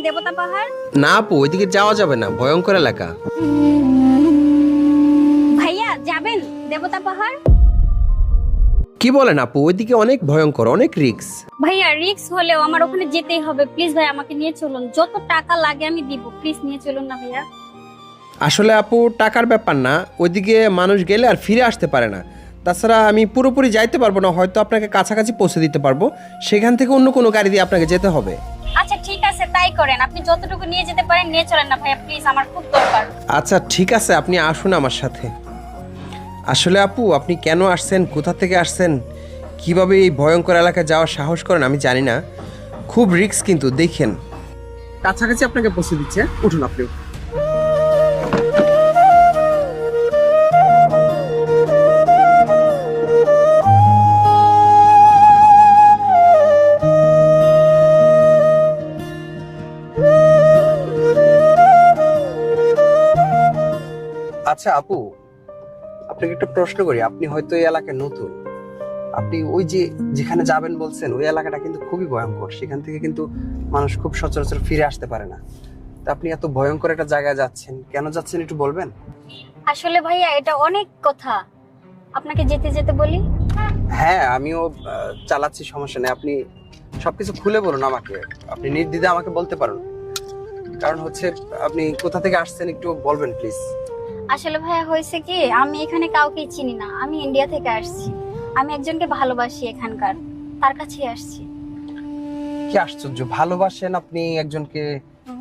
দেবতা পাহাড়? না আপু, ওইদিকে যাওয়া যাবে না, ভয়ঙ্কর এলাকা। ভাইয়া যাবেন দেবতা পাহাড়? কি বলেন আপু, ওইদিকে অনেক ভয়ঙ্কর, অনেক রিস্ক। ভাইয়া রিস্ক হলেও আমার ওখানে যেতেই হবে, প্লিজ ভাই আমাকে নিয়ে চলুন, যত টাকা লাগে আমি দিব, প্লিজ নিয়ে চলুন না ভাইয়া। আসলে আপু টাকার ব্যাপার না, ওইদিকে মানুষ গেলে আর ফিরে আসতে পারে না। তাছাড়া আমি পুরোপুরি যাইতে পারবো না, হয়তো আপনাকে কাছাকাছি পৌঁছে দিতে পারবো, সেখান থেকে অন্য কোনো গাড়ি দিয়ে আপনাকে যেতে হবে। আচ্ছা ঠিক আছে তাই করেন, আপনি যতটুকু নিয়ে যেতে পারেন নিয়ে চলেন না ভাইয়া, প্লিজ আমার খুব দরকার। আচ্ছা ঠিক আছে, আপনি আসুন আমার সাথে। আসলে আপু আপনি কেন আসছেন, কোথা থেকে আসছেন, কিভাবে এই ভয়ঙ্কর এলাকায় যাওয়ার সাহস করেন আমি জানি না, খুব রিস্ক কিন্তু। দেখেন কাছাকাছি আপনাকে পৌঁছে দিচ্ছে, উঠুন আপনি। আচ্ছা আপু, আপনাকে একটা প্রশ্ন করি, আপনি হয়তো এই এলাকায় নতুন, আপনি ওই যে যেখানে যাবেন বলছেন ওই এলাকাটা কিন্তু খুবই ভয়ঙ্কর, সেখান থেকে কিন্তু মানুষ খুব সচরাচর ফিরে আসতে পারে না। তা আপনি এত ভয়ঙ্কর একটা জায়গায় যাচ্ছেন, কেন যাচ্ছেন একটু বলবেন? আসলে ভাইয়া এটা অনেক কথা, আপনাকে যেতে যেতে বলি। হ্যাঁ আমিও চালাচ্ছি, সমস্যা নেই, আপনি সবকিছু খুলে বলুন আমাকে, আপনি নির্দ্বিধায় আমাকে বলতে পারেন। কারণ হচ্ছে আপনি কোথা থেকে আসছেন একটু বলবেন প্লিজ। আসলে ভাইয়া হয়েছে কি, আমি এখানে কাউকে চিনি না, আমি ইন্ডিয়া থেকে আসছি, আমি একজনকে ভালোবাসি এখানকার, তার কাছেই আসছি। কি আশ্চর্য, ভালোবাসেন আপনি একজনকে,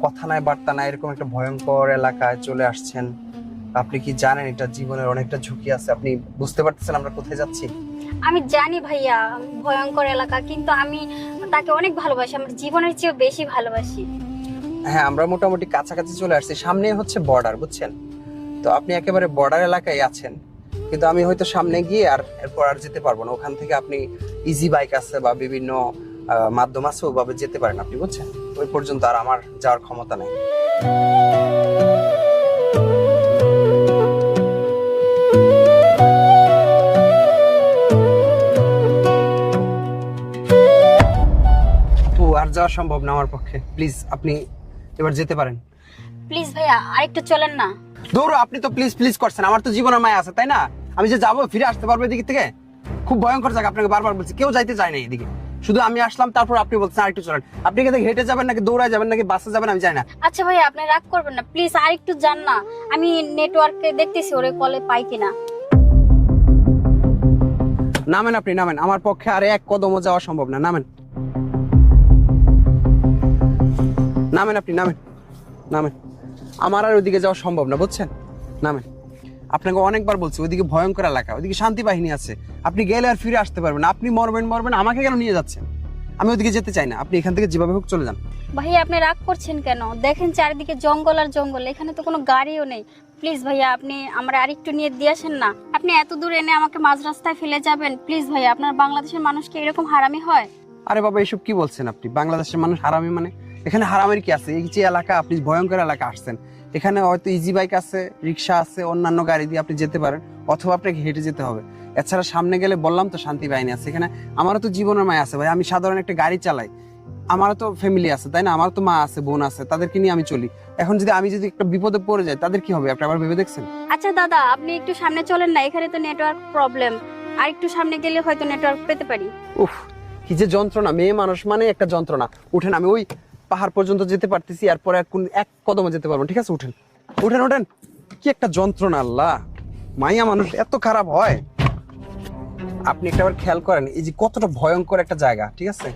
কথা নাই বার্তা নাই, এরকম একটা ভয়ঙ্কর এলাকায় চলে আসছেন। আপনি কি জানেন এটা জীবনের অনেকটা ঝুঁকি আছে, আপনি বুঝতে পারতেছেন আমরা কোথায় যাচ্ছি? আমি জানি ভাইয়া ভয়ঙ্কর এলাকা, কিন্তু আমি তাকে অনেক ভালোবাসি, আমার জীবনের চেয়েও বেশি ভালোবাসি। হ্যাঁ আমরা মোটামুটি কাছাকাছি চলে আসছি, সামনে হচ্ছে বর্ডার, বুঝছেন তো, আপনি একেবারে বর্ডার এলাকায় আছেন, কিন্তু আমি হয়তো সামনে গিয়ে আর এরপর আর যেতে পারবো না। ওখান থেকে আপনি ইজি বাইক আছে বা বিভিন্ন মাধ্যম আছে, ওভাবে যেতে পারেন আপনি, বুঝছেন। ওই পর্যন্ত আর আমার যাওয়ার ক্ষমতা নেই। তো আর যাওয়া সম্ভব না আমার পক্ষে, প্লিজ আপনি এবার যেতে পারেন। প্লিজ ভাইয়া আরেকটু চলেন না। দৌড়ো, আপনি তো প্লিজ প্লিজ করছেন, আমার তো জীবনের মায়া আছে তাই না, আমি যে যাবো ফিরে আসতে পারবো এদিক থেকে? খুব ভয়ঙ্কর জায়গা, আপনাকে বারবার বলছি, কেউ যাইতে চায় না এদিকে, শুধু আমি আসলাম, তারপর আপনি বলছেন আরেকটু চলেন। আপনি কি হেঁটে যাবেন নাকি দৌড়ায় যাবেন নাকি বাসে যাবেন আমি জানি না। আচ্ছা ভাইয়া আপনি রাগ করবেন না, প্লিজ আরেকটু যান না, আমি নেটওয়ার্কে দেখতেছি ওরে কলে পাই কিনা। নামেন আপনি, নামেন, আমার পক্ষে আর এক কদমও যাওয়া সম্ভব না, নামেন নামেন আপনি, নামেন নামেন, আমার আর ওইদিকে যাওয়া সম্ভব না, বুঝছেন, নামেন। আপনাকে অনেকবার বলছি ওইদিকে ভয়ঙ্কর এলাকা, ওইদিকে শান্তি বাহিনী আছে, আপনি গেলে আর ফিরে আসতে পারবেন না, আপনি মরবেন মরবেন, আমাকে কেন নিয়ে যাচ্ছেন? আমি ওইদিকে যেতে চাই না, আপনি এখান থেকে যেভাবে হোক চলে যান। ভাইয়া আপনি রাগ করছেন কেন? দেখেন চারিদিকে জঙ্গল আর জঙ্গল, এখানে তো কোনো গাড়িও নেই। প্লিজ ভাইয়া আপনি আমরা আরেকটু নিয়ে দিয়ে আসেন না, আপনি এত দূর এনে আমাকে মাঝ রাস্তায় ফেলে যাবেন? প্লিজ ভাইয়া, আপনার বাংলাদেশের মানুষ কি এরকম হারামি হয়? আরে বাবা এসব কি বলছেন আপনি, বাংলাদেশের মানুষ হারামি মানে? এখানে হারামের কি আছে? এই যে এলাকা, আপনি ভয়ঙ্কর এলাকা আসছেন, এখানে হয়তো ইজি বাইক আছে, রিক্সা আছে, অন্যান্য গাড়ি দিয়ে আপনি যেতে পারেন, অথবা আপনাকে হেঁটে যেতে হবে। এছাড়া সামনে গেলে বললাম তো শান্তি বাহিনী আছে, এখানে আমারও তো জীবনের মায় আছে ভাই, আমি সাধারণ একটা গাড়ি চালাই, আমারও তো ফ্যামিলি আছে তাই না, আমার তো মা আছে, বোন আছে, তাদেরকে নিয়ে আমি চলি। এখন যদি আমি একটা বিপদে পড়ে যাই তাদের কি হবে, আপনি আবার ভেবে দেখছেন? আচ্ছা দাদা আপনি একটু সামনে চলেন না, এখানে তো নেটওয়ার্ক প্রবলেম, আর একটু সামনে গেলে হয়তো নেটওয়ার্ক পেতে পারি। উফ কি যে যন্ত্রণা, মেয়ে মানুষ মানে একটা যন্ত্রণা। উঠেন, আমি ওই পাহাড় পর্যন্ত যেতে পারতেছি, আর পরে এক কদমে যেতে পারবো, ঠিক আছে উঠেন উঠেন উঠেন। কি একটা যন্ত্রণা, আল্লাহ, মাইয়া মানুষ এত খারাপ হয়? আপনি একটা বার খেয়াল করেন এই যে কতটা ভয়ঙ্কর একটা জায়গা, ঠিক আছে,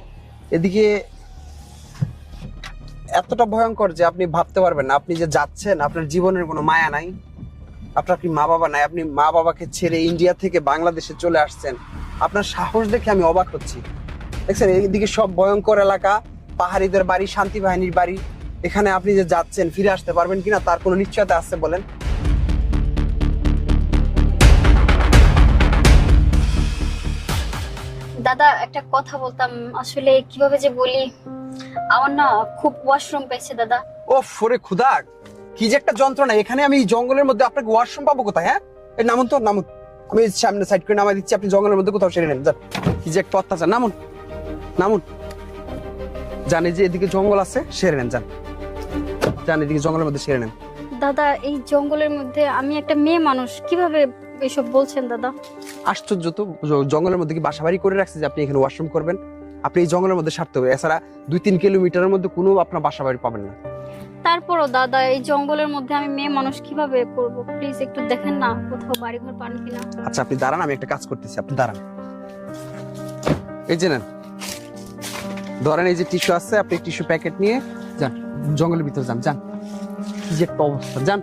এদিকে এতটা ভয়ঙ্কর যে আপনি ভাবতে পারবেন না, আপনি যে যাচ্ছেন আপনার জীবনের কোনো মায়া নাই, আপনার কি মা বাবা নাই, আপনি মা বাবাকে ছেড়ে ইন্ডিয়া থেকে বাংলাদেশে চলে আসছেন, আপনার সাহস দেখে আমি অবাক হচ্ছি। দেখছেন এইদিকে সব ভয়ঙ্কর এলাকা, পাহাড়িদের বাড়ি, শান্তি বাহিনীর বাড়ি, এখানে আপনি যে যাচ্ছেন ফিরে আসতে পারবেন কিনা তার কোনো নিশ্চয়তা আছে বলেন? দাদা একটা কথা বলতাম, আসলে কিভাবে যে বলি, আমার না খুব ওয়াশরুম পেয়েছে দাদা। ও ফোরে খুদা, কি যে একটা যন্ত্রণা, এখানে আমি জঙ্গলের মধ্যে আপনাকে ওয়াশরুম পাবো কোথায়? হ্যাঁ এই নামুন তো, নামুন, আমি সামনে সাইড করে নামাই দিচ্ছি, আপনি জঙ্গলের মধ্যে কোথাও সেরে নেন, যান। কি যে একটা অত্যাচার, নামুন নামুন, জানে যে এদিকে জঙ্গল আছে, সেরে নেন, যান। যান এদিকে জঙ্গলের মধ্যে সেরে নেন। দাদা এই জঙ্গলের মধ্যে আমি একটা মেয়ে মানুষ, কিভাবে এসব বলছেন দাদা? আশ্চর্য তো, জঙ্গলের মধ্যে কি বাসা বাড়ি করে রাখছে যে আপনি এখানে ওয়াশরুম করবেন? আপনি এই জঙ্গলের মধ্যে সারতে হবে, এছাড়া 2-3 কিলোমিটারের মধ্যে কোনো আপনার বাসা বাড়ি পাবেন না। তারপরও দাদা এই জঙ্গলের মধ্যে আমি মেয়ে মানুষ কিভাবে করব? প্লিজ একটু দেখেন না কোথাও বাড়ি ঘর পান কিনা। আচ্ছা আপনি দাঁড়ান, আমি একটা কাজ করতেছি, আপনি দাঁড়ান। এই যে নেন, ধরেন এই যে টিস্যু আছে, আপনি টিস্যু প্যাকেট নিয়ে যান জঙ্গলের ভিতরে যান। যান, কি যে একটা অবস্থা, যান।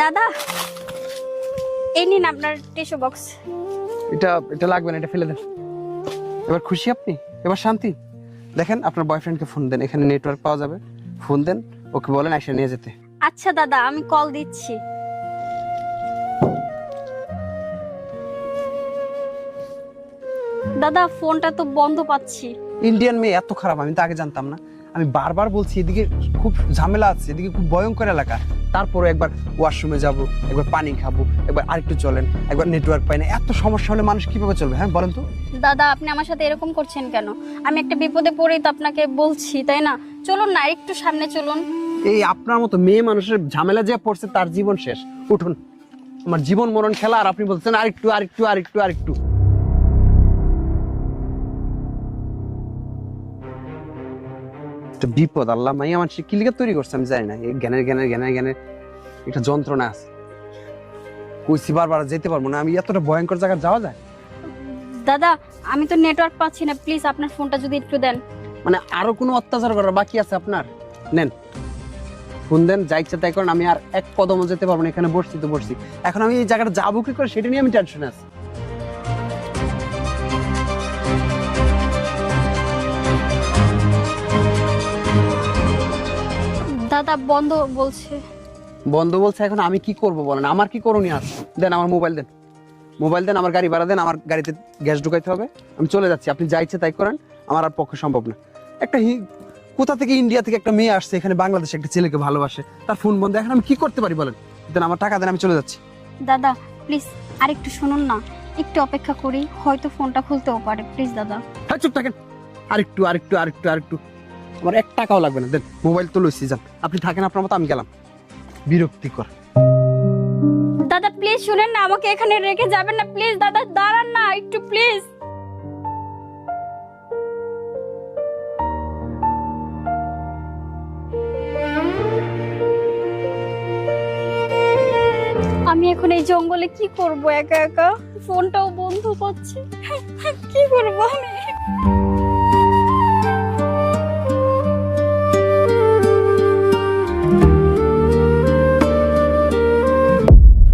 দাদা এই নিন আপনার টিস্যু বক্স। এটা এটা লাগবে না, এটা ফেলে দেন। এবার খুশি আপনি? এবার শান্তি? দেখেন আপনার বয়ফ্রেন্ডকে ফোন দেন, এখানে নেটওয়ার্ক পাওয়া যাবে, ফোন দেন, ওকে বলেন এসে নিয়ে যেতে। আচ্ছা দাদা আমি কল দিচ্ছি। দাদা ফোনটা তো বন্ধ পাচ্ছি। ইন্ডিয়ান মেয়ে এত খারাপ আমি তো আগে জানতাম না। আমি বারবার বলছি এদিকে খুব ঝামেলা আছে, এদিকে খুব ভয়ঙ্কর এলাকা, তারপরে একবার ওয়াশরুমে যাব, একবার পানি খাবো, একবার আরেকটু চলেন, একবার নেটওয়ার্ক পাই না। এত সমস্যা হলে মানুষ কিভাবে চলবে? হ্যাঁ বলেন তো। দাদা আপনি আমার সাথে এরকম করছেন কেন? আমি একটা বিপদে পড়েই তো আপনাকে বলছি, তাই না? চলুন না একটু সামনে চলুন। এই আপনার মতো মেয়ে মানুষের ঝামেলা যে পড়ছে তার জীবন শেষ। উঠুন, আমার জীবন মরণ খেলা, আর আপনি বলছেন আরেকটু আরেকটু আরেকটু আরেকটু। একটা বিপদ, আল্লাহ মাইয়া মানুষ কি লিখে তৈরি করছে আমি জানি না। এই জ্ঞানের জ্ঞানের জ্ঞানের জ্ঞানের একটা যন্ত্রণা আছে। কইছি বারবার যেতে পারবো না, আমি এতটা ভয়ঙ্কর জায়গায় যাওয়া যায়? দাদা আমি তো নেটওয়ার্ক পাচ্ছি না, প্লিজ আপনার ফোনটা যদি একটু দেন। মানে আরো কোনো অত্যাচার করার বাকি আছে আপনার? নেন ফোন দেন, যা ইচ্ছা তাই করেন, আমি আর এক কদমও যেতে পারবো না। এখানে বসছি তো বসছি, এখন আমি এই জায়গাটা যাবো কি করে সেটা নিয়ে আমি টেনশনে আছি। দাদা বন্ধ বলছে। বন্ধ বলছে? এখন আমি কি করব বলেন? আমার কি করণীয় আছে? দেন আমার মোবাইল দেন, মোবাইল দেন, আমার গাড়ি ভাড়া দেন, আমার গাড়িতে গ্যাস ঢুকাইতে হবে, আমি চলে যাচ্ছি। আপনি যা ইচ্ছে তাই করেন, আমার আর পক্ষে সম্ভব না। একটা কোথা থেকে ইন্ডিয়া থেকে একটা মেয়ে আসছে এখানে, বাংলাদেশে একটা ছেলেকে ভালোবাসে, তার ফোন বন্ধ, এখন আমি কি করতে পারি বলেন? দেন আমার টাকা দেন, আমি চলে যাচ্ছি। দাদা প্লিজ আরেকটু শুনুন না, একটু অপেক্ষা করি, হয়তো ফোনটা খুলতেও পারে। প্লিজ দাদা। হ্যাঁ চুপ থাকেন, আরেকটু আরেকটু আরেকটু আরেকটু, আমার 1 টাকাও লাগবে না। দেন মোবাইল তো লইছি, যান আপনি থাকেন আপনার মতো, আমি গেলাম। বিরক্তিকর। দাদা প্লিজ শুনেন না, আমাকে এখানে রেখে যাবেন না প্লিজ। দাদা দাঁড়ান না একটু প্লিজ। আমি এখন এই জঙ্গলে কি করব একা একা? ফোনটাও বন্ধ পাচ্ছি, কি করব আমি?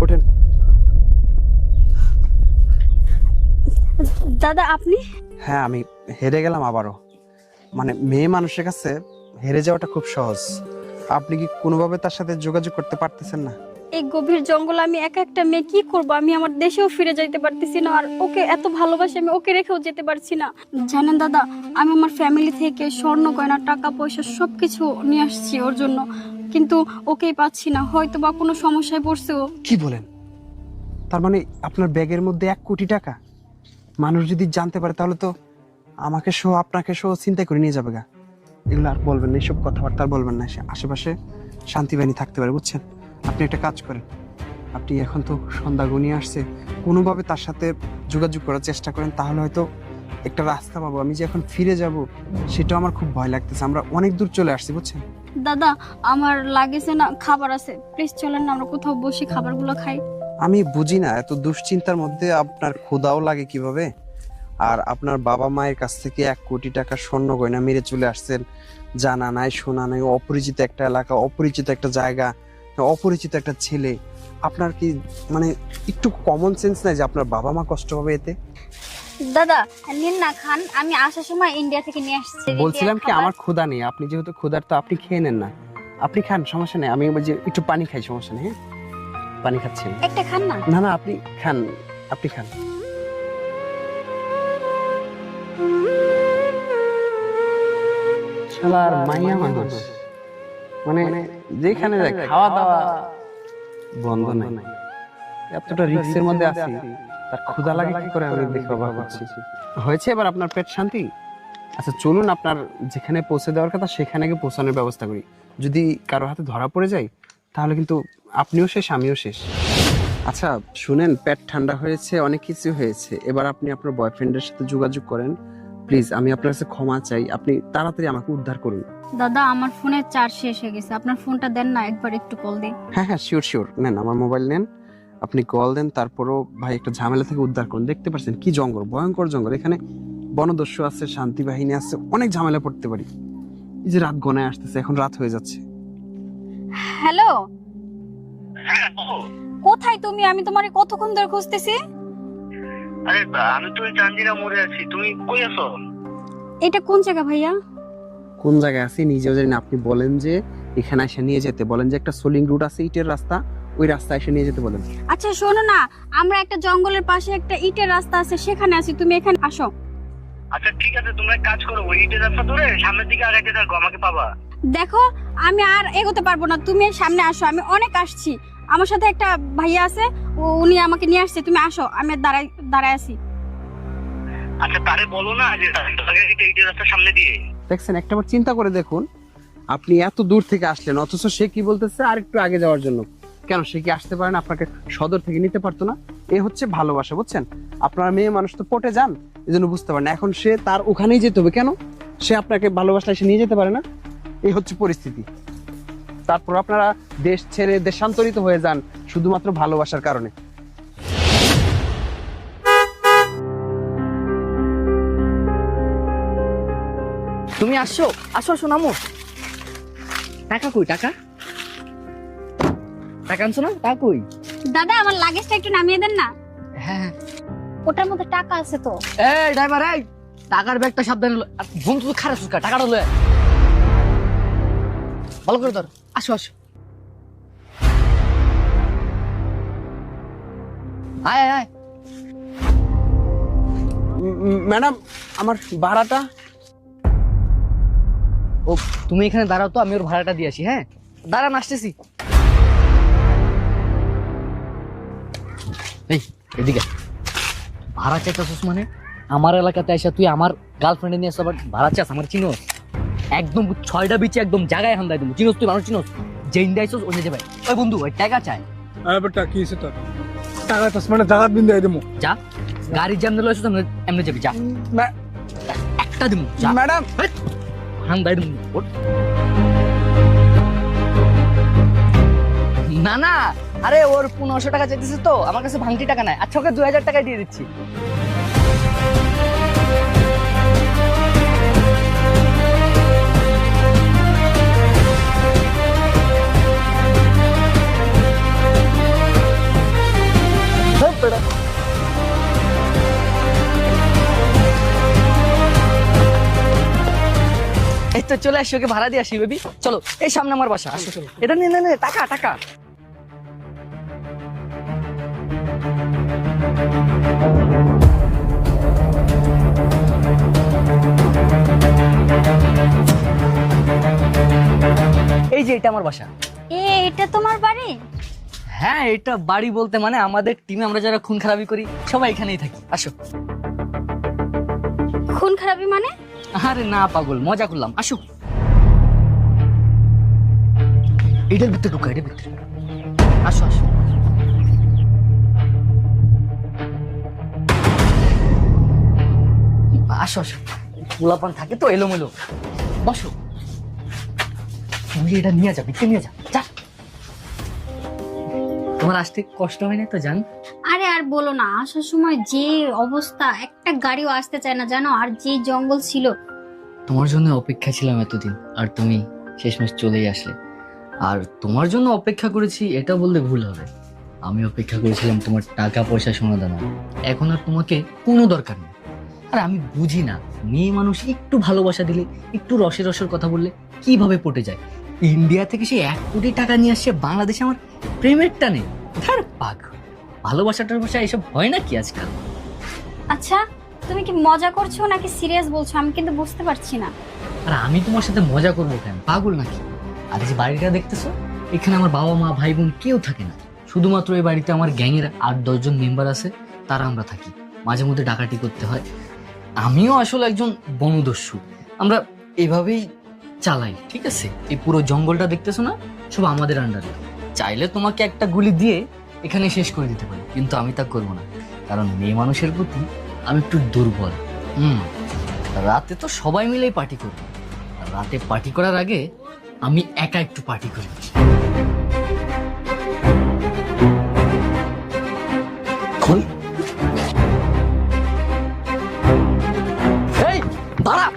ওঠেন। দাদা আপনি? হ্যাঁ আমি হেরে গেলাম আবারও। মানে মেয়ে মানুষের কাছে হেরে যাওয়াটা খুব সহজ। আপনি কি কোনোভাবে তার সাথে যোগাযোগ করতে পারতেছেন না? এই গভীর জঙ্গলে আমি একা একটা মেয়ে কি করব? আমি আমার দেশেও ফিরে যাইতে পারতেছি না, আর ওকে এত ভালোবাসি আমি, ওকে রেখেও যেতে পারছি না। জানেন দাদা, আমি আমার ফ্যামিলি থেকে স্বর্ণ গয়না টাকা পয়সা সবকিছু নিয়ে আসছি ওর জন্য, কিন্তু ওকেই পাচ্ছি না। হয়তো বা কোনো সমস্যায় পড়ছে ও। কি বলেন? তার মানে আপনার ব্যাগের মধ্যে 1 কোটি টাকা? মানুষ যদি জানতে পারে তাহলে তো আমাকে সহ আপনাকে সহ চিন্তা করে নিয়ে যাবে গা। এগুলো আর বলবেন না, এইসব কথাবার্তা আর বলবেন না। আশেপাশে শান্তি বাহিনী থাকতে পারে, বুঝছেন? আপনি একটা কাজ করেন, আপনি এখন তো সন্ধ্যা ঘনিয়ে আসছে, কোনোভাবে তার সাথে যোগাযোগ করার চেষ্টা করেন, তাহলে হয়তো একটা রাস্তা পাবো। আমি যে এখন ফিরে যাব সেটাও আমার খুব ভয় লাগতেছে। আমরা অনেক দূর চলে আসছি, বুঝছেন? দাদা আমার লাগেছে না, খাবার আছে, প্লিজ চলেন না আমরা কোথাও বসে খাবারগুলো খাই। আমি বুঝি না এত দুশ্চিন্তার মধ্যে আপনার ক্ষুধাও লাগে কিভাবে। আর আপনার বাবা মায়ের কাছ থেকে 1 কোটি টাকা স্বর্ণ গয়না মেরে চলে আসছেন, জানা নাই শোনা নাই, অপরিচিত একটা এলাকা, অপরিচিত একটা জায়গা, অপরিচিত একটা ছেলে, আপনার কি মানে একটু কমন সেন্স নাই যে আপনার বাবা মা কষ্ট পাবে এতে? দাদা নিন না খান, আমি আসার সময় ইন্ডিয়া থেকে নিয়ে আসছি। বলছিলাম কি খাবার। আমার ক্ষুধা নেই, আপনি যেহেতু ক্ষুধার তো আপনি খেয়ে নেন না, আপনি খান, সমস্যা নেই। আমি বলছি একটু পানি খাই, সমস্যা নেই। হ্যাঁ পানি খাচ্ছেন? একটা খান না। না না আপনি খান, আপনি খান। শালার মাইয়া মানুষ, মানে যেখানে যায় খাওয়া দাওয়া বন্ধ নাই। এতটা রিস্কের মধ্যে আছি, তার ক্ষুধা লাগে কি করে আমি দেখে অবাক হচ্ছি। হয়েছে এবার আপনার পেট শান্তি? আচ্ছা চলুন, আপনার যেখানে পৌঁছে দেওয়ার কথা সেখানে গিয়ে পৌঁছানোর ব্যবস্থা করি। যদি কারো হাতে ধরা পড়ে যায় তাহলে কিন্তু আপনিও শেষ, আমিও শেষ। আচ্ছা শুনেন, পেট ঠান্ডা হয়েছে, অনেক কিছু হয়েছে, এবার আপনি আপনার বয়ফ্রেন্ডের সাথে যোগাযোগ করেন প্লিজ। আমি আপনার কাছে ক্ষমা চাই, আপনি তাড়াতাড়ি আমাকে উদ্ধার করুন। দাদা আমার ফোনের চার্জ শেষ হয়ে গেছে, আপনার ফোনটা দেন না, একবার একটু কল দিই। হ্যাঁ হ্যাঁ শিওর শিওর, নেন আমার মোবাইল নেন, আপনি কল দেন। তারপরও ভাই একটা ঝামেলা থেকে উদ্ধার করুন। দেখতে পাচ্ছেন কি জঙ্গল, ভয়ঙ্কর জঙ্গল, এখানে বনদস্যু আছে, শান্তি বাহিনী আছে, অনেক ঝামেলা পড়তে পারি। এই যে রাত গনায় আসতেছে, এখন রাত হয়ে যাচ্ছে। হ্যালো, হ্যাঁ বলো। কোথায় তুমি? আমি তোমারে কতক্ষণ ধরে খুঁজতেছি। আরে আমি তো ওই চান্দিনা মোড়ে আছি, তুমি কই আছো? এটা কোন জায়গা ভাইয়া? কোন জায়গায় আছি নিজেও জানি না। আপনি বলেন যে এখানে এসে নিয়ে যেতে, বলেন যে একটা সোলিং রুট আছে, ইটের রাস্তা, ওই রাস্তায় এসে নিয়ে যেতে বলেন। আচ্ছা শোনো না, আমরা একটা জঙ্গলের পাশে একটা ইটের রাস্তা আছে, সেখানে আছি, তুমি এখানে আসো। আচ্ছা ঠিক আছে, তোমরা এক কাজ করো, ওই ইটের রাস্তা ধরে সামনের দিকে আগাইতে থাকো, আমাকে পাবা। দেখো আমি আর এগোতে পারবো না, তুমি সামনে আসো, আমি অনেক আসছি। আমার সাথে একটা ভাইয়া আছে, উনি আমাকে নিয়ে আসছে, তুমি আসো, আমি দাঁড়ায় আছি। আচ্ছা তারে বলো না যে ইটের রাস্তার সামনে দিয়ে। দেখছেন, একটাবার চিন্তা করে দেখুন, আপনি এত দূর থেকে আসলেন অথচ সে কি বলতেছে আর একটু আগে যাওয়ার জন্য। কেন সে কি আসতে পারে না? আপনাকে সদর থেকে নিতে পারতো না? এ হচ্ছে ভালোবাসা, বুঝছেন? আপনার মেয়ে মানুষ তো পটে যান, এই জন্য বুঝতে পারেন। এখন সে তার ওখানেই যেতে হবে, কেন সে আপনাকে ভালোবাসলে সে নিয়ে যেতে পারে না? এই হচ্ছে পরিস্থিতি। তারপর আপনারা দেশ ছেড়ে দেশান্তরিত হয়ে যান শুধুমাত্র ভালোবাসার কারণে। তুমি আসছো, আসো সোনামু। টাকা কই? টাকা টাকা আনছো না? টাকা কই? দাদা আমার লাগেজটা একটু নামিয়ে দেন না, হ্যাঁ ওটার মধ্যে টাকা আছে তো। এই ড্রাইভার, এই টাকার ব্যাগটা সাবধানে বন্ধু তো খারাপ সুস্কা, টাকাটা লয়ে ভালো করে ধর। আসো আসো, আয় আয় আয়। ম্যাডাম আমার ভাড়াটা। ও তুমি এখানে দাঁড়াও তো, আমি ওর ভাড়াটা দিয়ে আসি। হ্যাঁ দাঁড়ান, আসতেছি। এই এদিকে ভাড়া চাইতেছিস মানে? আমার এলাকাতে এসে তুই আমার গার্লফ্রেন্ডে নিয়ে আসা ভাড়া চাস? আমার চিনোস? একদম 6টা বিচে একদম জায়গায় হান্দাই দেবো। চিনোস তুই মানুষ? চিনোস যে ইন্দাইছস ওই যে ভাই ওই বন্ধু ওই টাকা চায়। আরে বেটা কি হইছে তোর? টাকা তাস মানে জাগাত বিন্দা দেবো। যা গাড়ির জ্যাম দিলে এসে এমনি যাবি, যা একটা দিমু, যা ম্যাডাম হান্দাই দিমু। ওঠ। না না, আরে ওর 1500 টাকা চাইতেছে তো, আমার কাছে ভাঙতি টাকা নাই। আচ্ছা ওকে 2000 টাকায় দিয়ে দিচ্ছি। এই তো চলে আসি, ওকে ভাড়া দিয়ে আসি। বেবি চলো, এই সামনে আমার বাসা, আসো চলো। এটা নে নে নে, টাকা টাকা। এই যে এটা আমার বাসা। এটা তোমার বাড়ি? হ্যাঁ এটা বাড়ি বলতে মানে আমাদের টিমে আমরা যারা খুন খারাপি করি সবাই এখানেই থাকি। আসো। খুন খারাপি মানে? আরে না পাগল, মজা করলাম, আসো। এটার ভিতরে ঢুকা, এটার ভিতরে আসো আসো। আসো আসো, পোলাপান থাকে তো এলোমেলো। বসো, তুই এটা নিয়ে যা, ভিতরে নিয়ে যা, যা। তোমার আসতে কষ্ট হয় না তো জান? আরে আর বলো না, আসার সময় যে অবস্থা, একটা গাড়িও আসতে চায় না জানো, আর যে জঙ্গল ছিল। তোমার জন্য অপেক্ষা ছিলাম এতদিন, আর তুমি শেষমেশ চলেই আসলে। আর তোমার জন্য অপেক্ষা করেছি এটা বললে ভুল হবে। আমি অপেক্ষা করেছিলাম তোমার টাকা পয়সা সোনা দানা, এখন আর তোমাকে কোনো দরকার নেই। আর আমি বুঝি না মেয়ে মানুষ একটু ভালোবাসা দিলে, একটু রসের রসের কথা বললে কিভাবে পটে যায়। ইন্ডিয়া থেকে সে 1 কোটি টাকা নিয়ে আসছে বাংলাদেশে আমার প্রেমের টানে। ধর পাগ, ভালোবাসা টালবাসা এসব হয় না কি আজকাল? আচ্ছা, তুমি কি মজা করছো নাকি সিরিয়াস বলছো আমি কিন্তু বুঝতে পারছি না। আর আমি তোমার সাথে মজা করবো কেন, পাগল নাকি? আর এই যে বাড়িটা দেখতেছো, এখানে আমার বাবা মা ভাই বোন কেউ থাকে না। শুধুমাত্র এই বাড়িতে আমার গ্যাংয়ের 8-10 জন মেম্বার আছে, তারা আমরা থাকি। মাঝে মধ্যে ডাকাতি করতে হয়। আমিও আসলে একজন বনদস্যু। আমরা এভাবেই চালাই, ঠিক আছে? এই পুরো জঙ্গলটা দেখতেছো না, সব আমাদের আন্ডারে। চাইলে তোমাকে একটা গুলি দিয়ে এখানে শেষ করে দিতে পারি, কিন্তু আমি তা করবো না, কারণ মেয়ে মানুষের প্রতি আমি একটু দুর্বল। রাতে তো সবাই মিলেই পার্টি করবো, আর রাতে পার্টি করার আগে আমি একা একটু পার্টি করি। খোল। এই দাঁড়া,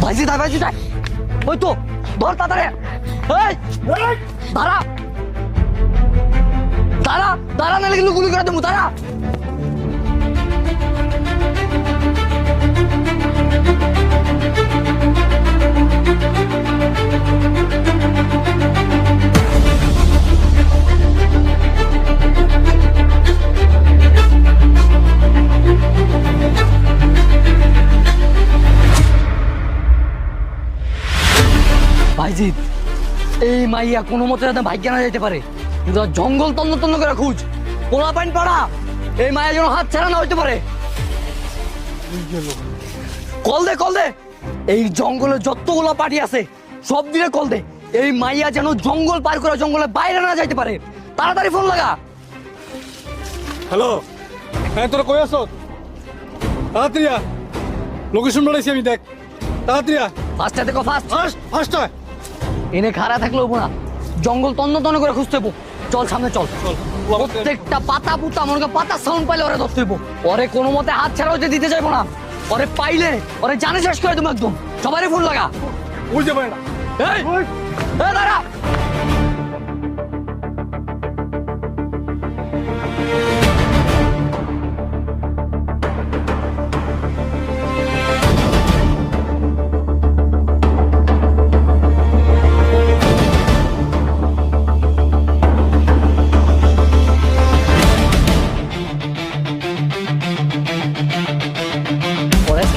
ভাইজি দা, ভাইজি দা, ওই তো ধর তাড়াতাড়ি। এই দাঁড়া দাঁড়া দাঁড়া, নাহলে কিন্তু গুলি করে দেবো। দাঁড়া। ভাইজিৎ, এই মাইয়া কোনো মতে যাতে ভাগ্য না যেতে পারে, কিন্তু জঙ্গল তন্ন তন্ন করে খুঁজ, পোলা পাইন পাড়া, এই মায়া যেন হাত ছাড়া না হইতে পারে। কল দে, কল দে। এই জঙ্গলে যতগুলো পার্টি আছে সব দিলে কল দে। এই মাইয়া যেন জঙ্গল পার করে জঙ্গলে বাইরে না যাইতে পারে। তাড়াতাড়ি ফোন লাগা। হ্যালো, হ্যাঁ তোরা কই আছো? তাড়াতাড়ি আ, লোকেশন বলেছি আমি, দেখ তাড়াতাড়ি আ। ফার্স্টে দেখো, ফার্স্ট ফার্স্ট ফার্স্ট আয়। এনে খাড়া থাকলেও না, জঙ্গল তন্ন তন্ন করে খুঁজতে হইব। চল সামনে চল। প্রত্যেকটা পাতা পুতা মনে কর, পাতা সাউন্ড পাইলে ওরে ধরতে হইব। ওরে কোনো মতে হাত ছাড়া হইতে দিতে চাইবো না। ওরে পাইলে ওরে জানে শেষ করে দেবো একদম। সবাই ফোন লাগা। বুঝতে পারে না। এই দাঁড়া।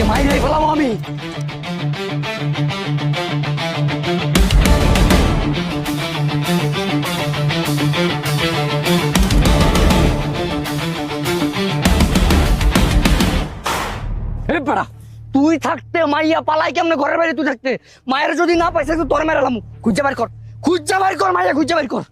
মাইরে ফেলাম আমি। তুই থাকতে মাইয়া পালাই কেমনে ঘরের বাইরে? তুই থাকতে মায়ের যদি না পাইছে তোর মেরালাম। খুঁজা বাইর কর, খুঁজা বাইর কর মাইয়া, খুঁজা বাইর কর।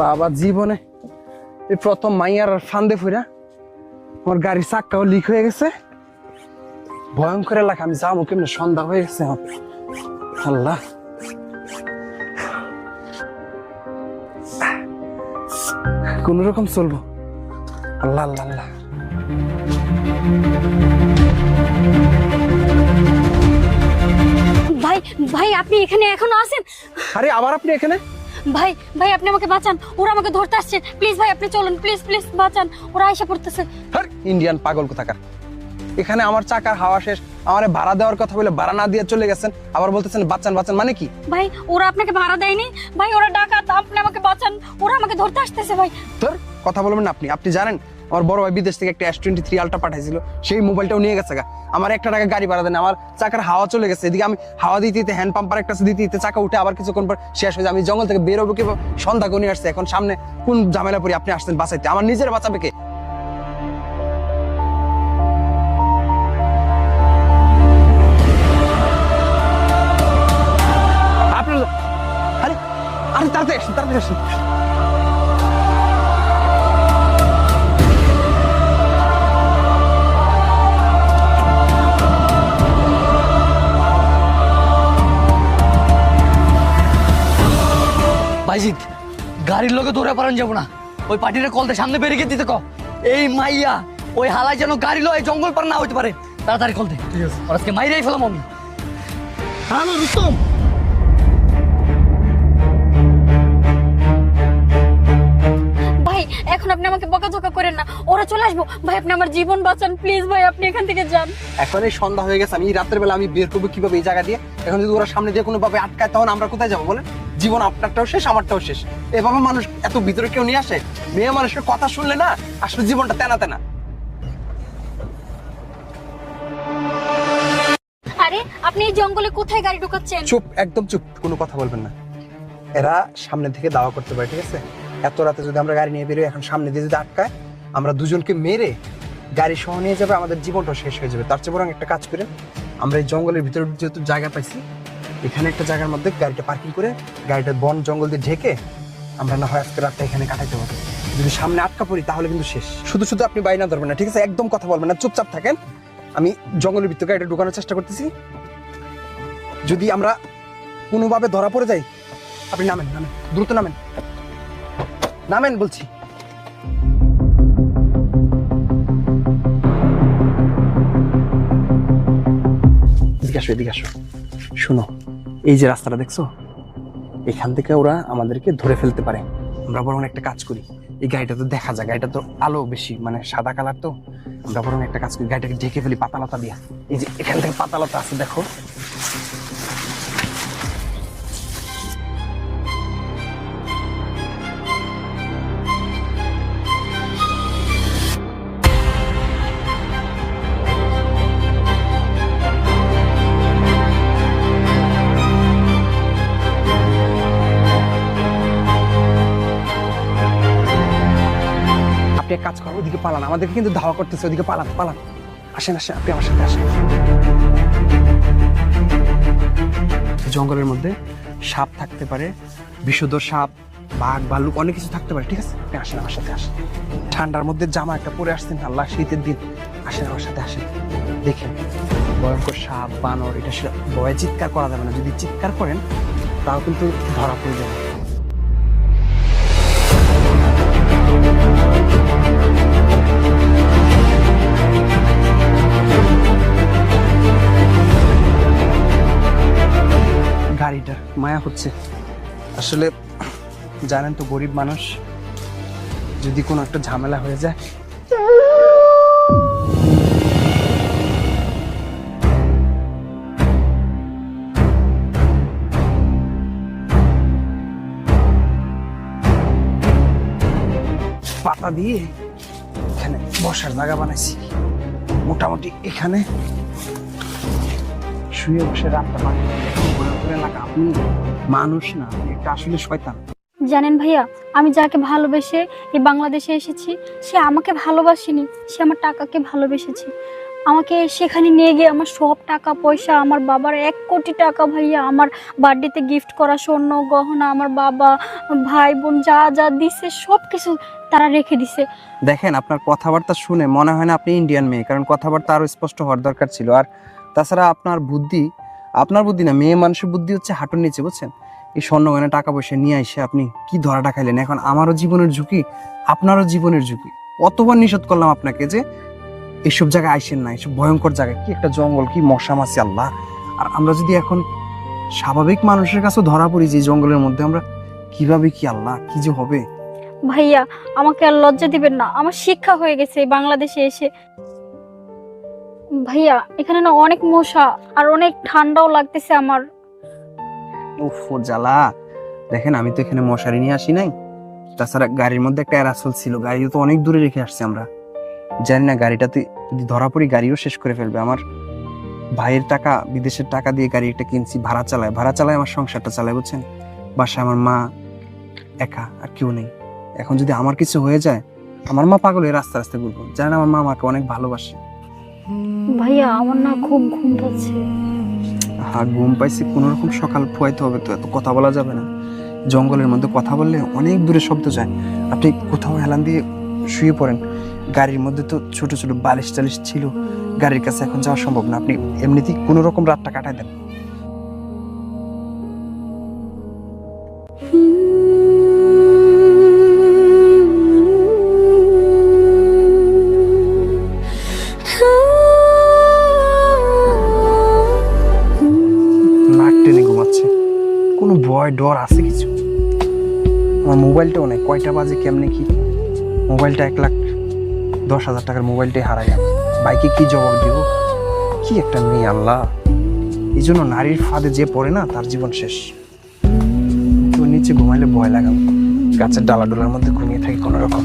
বাবা, জীবনে এই প্রথম মাইয়ার ফান্দে ফুরা আমার গাড়ির চাক্কাও লিক হয়ে গেছে। ভয়ঙ্কর এলাকা, আমি যাবো কেমনে? সন্ধ্যা হয়ে গেছে। আল্লাহ, কোন রকম চলবো। আল্লাহ আল্লাহ আল্লাহ। ভাই ভাই, আপনি এখানে এখনো আছেন? আরে আবার আপনি এখানে? ভাই ভাই, আপনি আমাকে বাঁচান, ওরা আমাকে ধরতে আসছে। প্লিজ ভাই, আপনি চলুন, প্লিজ প্লিজ বাঁচান, ওরা আইসা পড়তেছে। ইন্ডিয়ান পাগল কোথাকার। এখানে আমার চাকার হাওয়া শেষ, আমারে ভাড়া দেওয়ার কথা বলে ভাড়া না দিয়ে চলে গেছেন, আবার বলতেছেন বাঁচান বাঁচান, মানে কি? ভাই ওরা আপনাকে ভাড়া দেয়নি ভাই, ওরা ডাকাত, আপনি আমাকে বাঁচান, ওরা আমাকে ধরতে আসতেছে ভাই। তোর কথা বলবেন না আপনি। আপনি জানেন আমার বড় ভাই বিদেশ থেকে একটা S23 আলট্রা পাঠাইছিল, সেই মোবাইলটাও নিয়ে গেছে গা। আমার 1 টাকা গাড়ি ভাড়া দেন, আমার চাকার হাওয়া চলে গেছে। এদিকে আমি হাওয়া দিতে দিতে হ্যান্ড পাম্পার একটা দিতে দিতে চাকা উঠে আবার কিছুক্ষণ পর শেষ হয়ে যায়। আমি জঙ্গল থেকে বেরোবো কি সন্ধ্যা গনি আসছে, এখন সামনে কোন ঝামেলা পড়ি আপনি আসছেন বাঁচাইতে? আমার নিজের বাঁচাবে কে? আপনার আরে আরে তাড়াতাড়ি আসুন, তাড়াতাড়ি আসুন। গাড়ির লোকে ধরে পারান যাবো না, ওই পার্টির কলতে সামনে বেরিয়ে দিতে ক। এই মাইয়া ওই হালাই যেন গাড়ি লয় জঙ্গল পার না হইতে পারে, তাড়াতাড়ি কলতে। ঠিক আছে। আর আজকে মাইরাই ফেলাম আমি। হ্যালো রুস্তম, ভাই এখন আপনি আমাকে বকাঝকা করেন না, ওরা চলে আসবো। ভাই আপনি আমার জীবন বাঁচান প্লিজ, ভাই আপনি এখান থেকে যান। এখন এই সন্ধ্যা হয়ে গেছে, আমি রাতের বেলা আমি বের করবো কিভাবে এই জায়গা দিয়ে? এখন যদি ওরা সামনে দিয়ে কোনো ভাবে আটকায় তখন আমরা কোথায় যাবো বলেন? জীবন আপনারটাও শেষ, আমারটাও শেষ। এভাবে মানুষ এত ভিতরে কেউ নিয়ে আসে? মেয়ে মানুষের কথা শুনলে না আসলে জীবনটা তেনা তেনা। আরে আপনি এই জঙ্গলে কোথায় গাড়ি ঢুকাচ্ছেন? চুপ, একদম চুপ, কোনো কথা বলবেন না। এরা সামনে থেকে দাওয়া করতে পারে, ঠিক আছে? এত রাতে যদি আমরা গাড়ি নিয়ে বেরোই, এখন সামনে দিয়ে যদি আটকায়, আমরা দুজনকে মেরে গাড়ি সহ নিয়ে যাবে, আমাদের জীবনটা শেষ হয়ে যাবে। তার চেয়ে বরং একটা কাজ করে, আমরা এই জঙ্গলের ভিতরে যেহেতু জায়গা পাইছি, এখানে একটা জায়গার মধ্যে গাড়িটা পার্কিং করে গাড়িটা বন জঙ্গল দিয়ে ঢেকে আমরা না হয় আজকে রাতটা এখানে কাটাইতে পারবো। যদি সামনে আটকা পড়ি তাহলে কিন্তু শেষ। শুধু শুধু আপনি বাইনা ধরবেন না, ঠিক আছে? একদম কথা বলবেন না, চুপচাপ থাকেন। আমি জঙ্গলের ভিতরে গাড়িটা ঢোকানোর চেষ্টা করতেছি। যদি আমরা কোনোভাবে ধরা পড়ে যাই, আপনি নামেন, নামেন, দ্রুত নামেন, নামেন বলছি। এদিকে আসো, এদিকে আসো। শোনো, এই যে রাস্তাটা দেখছো, এখান থেকে ওরা আমাদেরকে ধরে ফেলতে পারে। আমরা বরং একটা কাজ করি, এই গাড়িটা তো দেখা যায়, গাড়িটা তো আলো বেশি, মানে সাদা কালার, তো আমরা বরং একটা কাজ করি, গাড়িটাকে ঢেকে ফেলি পাতালতা দিয়া। এই যে এখান থেকে পাতালতা আছে, দেখো। আপনি এক কাজ করেন, ওদিকে পালান, আমাদেরকে কিন্তু ধাওয়া করতেছে, ওদিকে পালান, পালান। আসেন, আসেন, আপনি আমার সাথে আসেন। জঙ্গলের মধ্যে সাপ থাকতে পারে, বিষধর সাপ, বাঘ, ভাল্লুক, অনেক কিছু থাকতে পারে, ঠিক আছে? আপনি আসেন, আমার সাথে আসেন। ঠান্ডার মধ্যে জামা একটা পরে আসছেন, আল্লাহ শীতের দিন। আসেন, আমার সাথে আসেন। দেখেন ভয়ঙ্কর সাপ, বানর, এটা সেটা ভয়ে চিৎকার করা যাবে না। যদি চিৎকার করেন তাও কিন্তু ধরা পড়ে যাবে। গাড়িটার মায়া হচ্ছে আসলে, জানেন তো গরিব মানুষ, যদি কোনো একটা ঝামেলা হয়ে যায়। পাতা দিয়ে এখানে বসার জায়গা বানাইছি, মোটামুটি এখানে শুয়ে বসে রাতটা পানি এলাকা। আপনি মানুষ না, আপনি একটা আসলে শয়তান। জানেন ভাইয়া, আমি যাকে ভালোবেসে এই বাংলাদেশে এসেছি, সে আমাকে ভালোবাসেনি, সে আমার টাকাকে ভালোবেসেছে। আমাকে সেখানে নিয়ে গিয়ে আমার সব টাকা পয়সা, আমার বাবার 1 কোটি টাকা ভাইয়া আমার বার্থডেতে গিফট করা স্বর্ণ গহনা, আমার বাবা ভাই বোন যা যা দিছে সব কিছু তারা রেখে দিছে। দেখেন, আপনার কথাবার্তা শুনে মনে হয় না আপনি ইন্ডিয়ান মেয়ে, কারণ কথাবার্তা আরো স্পষ্ট হওয়ার দরকার ছিল। আর তাছাড়া আপনার বুদ্ধি না, মেয়ে মানুষের বুদ্ধি হচ্ছে হাঁটুর নিচে, বুঝছেন? এই স্বর্ণ গয়না টাকা পয়সা নিয়ে এসে আপনি কি ধরাটা খাইলেন। এখন আমারও জীবনের ঝুঁকি, আপনারও জীবনের ঝুঁকি। অতবার নিষেধ করলাম আপনাকে যে এইসব জায়গায় আইসেন না, এইসব ভয়ঙ্কর জায়গায়। কি একটা জঙ্গল, কি মশা মাছি, আল্লাহ। আর আমরা যদি এখন স্বাভাবিক মানুষের কাছে ধরা পড়ি যে জঙ্গলের মধ্যে, আমরা কিভাবে, কি আল্লাহ, কি যে হবে। ভাইয়া আমাকে আর লজ্জা দিবেন না, আমার শিক্ষা হয়ে গেছে এই বাংলাদেশে এসে। ভাইয়া এখানে না অনেক মশা আর অনেক ঠান্ডাও লাগতেছে আমার। উফ জ্বালা। দেখেন, আমি তো এখানে মশারি নিয়ে আসি নাই, তাছাড়া গাড়ির মধ্যে একটা এরাসল ছিল, গাড়ি তো অনেক দূরে রেখে আসছি আমরা। জানি না গাড়িটাতে যদি ধরা পড়ি গাড়িও শেষ করে ফেলবে। আমার ভাইয়ের টাকা, বিদেশের টাকা দিয়ে গাড়ি একটা কিনছি, ভাড়া চালায় আমার সংসারটা চালায়, বুঝছেন? বাসায় আমার মা একা, আর কেউ নেই। এখন যদি আমার কিছু হয়ে যায়, আমার মা পাগল হয়ে রাস্তা রাস্তায় ঘুরবো। জানেন, আমার মা আমাকে অনেক ভালোবাসে। ভাইয়া আমার না খুব ঘুম পাচ্ছে। হ্যাঁ, ঘুম পাইছি, কোন রকম সকাল ফুয়াইতে হবে তো, এত কথা বলা যাবে না। জঙ্গলের মধ্যে কথা বললে অনেক দূরে শব্দ যায়। আপনি কোথাও হেলান দিয়ে শুয়ে পড়েন। গাড়ির মধ্যে তো ছোট ছোট বালিশ টালিশ ছিল, গাড়ির কাছে এখন যাওয়া সম্ভব না। আপনি এমনিতেই কোনো রকম রাতটা কাটায় দেন। ভয় ডর আছে কিছু। আমার মোবাইলটাও নেই, কয়টা বাজে কেমনে কি, মোবাইলটা 1,10,000 টাকার মোবাইলটাই হারাই গেল। বাইকে কি জবাব দিব, কি একটা মেয়ে আল্লাহ। এই জন্য নারীর ফাঁদে যে পড়ে না তার জীবন শেষ। তো নিচে ঘুমাইলে ভয় লাগাম, গাছের ডালা ডোলার মধ্যে ঘুমিয়ে থাকি, কোনো রকম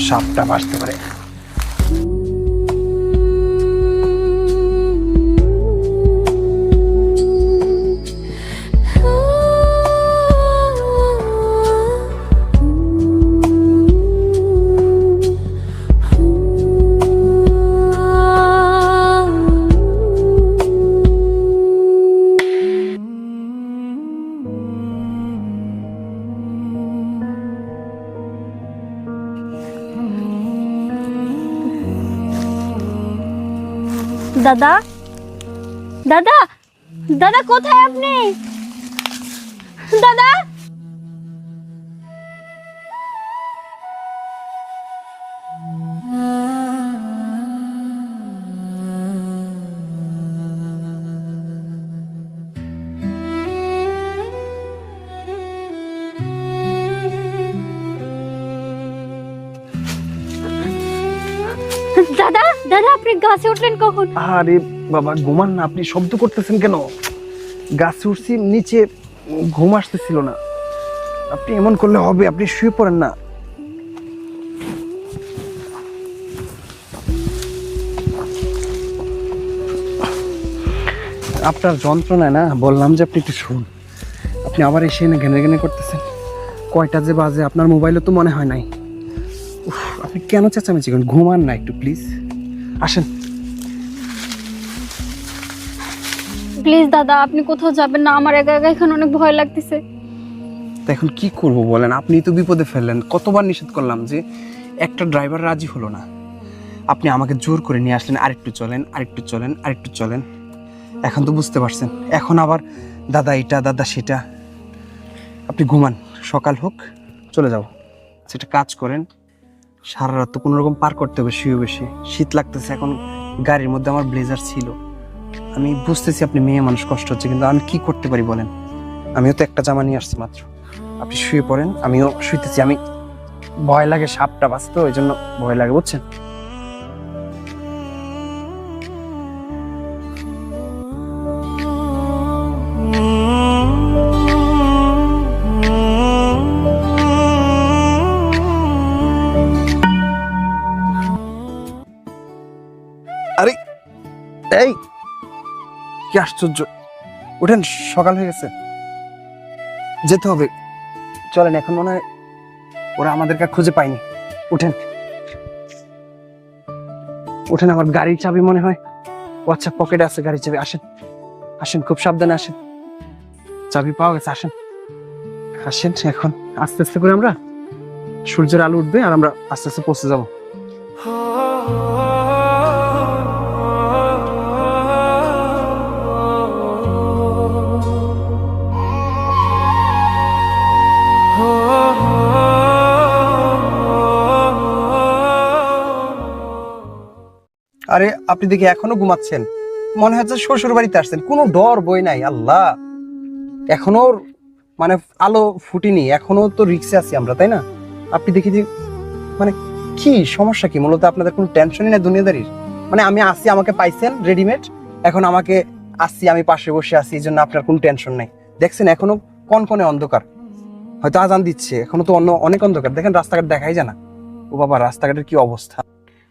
সাপটা বাঁচতে পারে। দাদা, দাদা, দাদা কোথায় আপনি? দাদা, দাদা, দাদা আপনি গাছে উঠলেন কখন? আরে বাবা ঘুমান না, আপনি শব্দ করতেছেন কেন? গাছে উঠছি, নিচে ঘুম আসতেছিল না। আপনি এমন করলে হবে, আপনি শুয়ে পড়েন না। আপনার যন্ত্রণায় না বললাম যে আপনি একটু শুন। আপনি আবার এসে এনে ঘেনে ঘেনে করতেছেন। কয়টা যে বাজে, আপনার মোবাইলে তো মনে হয় নাই। উফ, আপনি কেন চেঁচামেচি করেন? ঘুমান না একটু প্লিজ, আসেন। প্লিজ দাদা আপনি কোথাও যাবেন না, আমার একা একা এখানে অনেক ভয় লাগতেছে। তা এখন কি করব বলেন? আপনি তো বিপদে ফেললেন। কতবার নিষেধ করলাম যে একটা ড্রাইভার রাজি হলো না। আপনি আমাকে জোর করে নিয়ে আসলেন, আরেকটু চলেন, আরেকটু চলেন, আরেকটু চলেন। এখন তো বুঝতে পারছেন, এখন আবার দাদা এটা দাদা সেটা। আপনি ঘুমান, সকাল হোক চলে যাব। সেটা কাজ করেন, সারা রাত তো কোনো রকম পার করতে হবে শুয়ে বসে। শীত লাগতেছে, এখন গাড়ির মধ্যে আমার ব্লেজার ছিল। আমি বুঝতেছি আপনি মেয়ে মানুষ, কষ্ট হচ্ছে, কিন্তু আমি কি করতে পারি বলেন? আমিও তো একটা জামা নিয়ে আসছি মাত্র। আপনি শুয়ে পড়েন, আমিও শুইতেছি। আমি ভয় লাগে, সাপটা বাঁচতো, ওই জন্য ভয় লাগে, বুঝছেন? আরে এই কি আশ্চর্য! উঠেন, সকাল হয়ে গেছে, যেতে হবে। চলেন, এখন মনে হয় ওরা আমাদেরকে খুঁজে পায়নি। উঠেন উঠেন, আমার গাড়ির চাবি মনে হয়, ও আচ্ছা পকেটে আছে গাড়ির চাবি। আসেন আসেন, খুব সাবধানে আসেন, চাবি পাওয়া গেছে। আসেন আসেন, এখন আস্তে আস্তে করে আমরা, সূর্যের আলো উঠবে আর আমরা আস্তে আস্তে পৌঁছে যাবো। আরে আপনি দেখি এখনো ঘুমাচ্ছেন, মনে হচ্ছে শ্বশুর বাড়িতে আসছেন। কোনো ডর বই নাই আল্লাহ, এখনো মানে আলো ফুটিনি, এখনো তো রিক্সে আছি আমরা, তাই না? আপনি দেখি যে মানে কি সমস্যা কি? মূলত আপনাদের কোনো টেনশনই না দুনিয়াদারির? মানে আমি আসি, আমাকে পাইছেন রেডিমেড, এখন আমাকে আসছি, আমি পাশে বসে আছি, এই জন্য আপনার কোনো টেনশন নাই। দেখছেন এখনো কনকনে অন্ধকার, হয়তো আজান দিচ্ছে, এখনো তো অনেক অন্ধকার। দেখেন রাস্তাঘাট দেখাই যায় না। ও বাবা, রাস্তাঘাটের কি অবস্থা!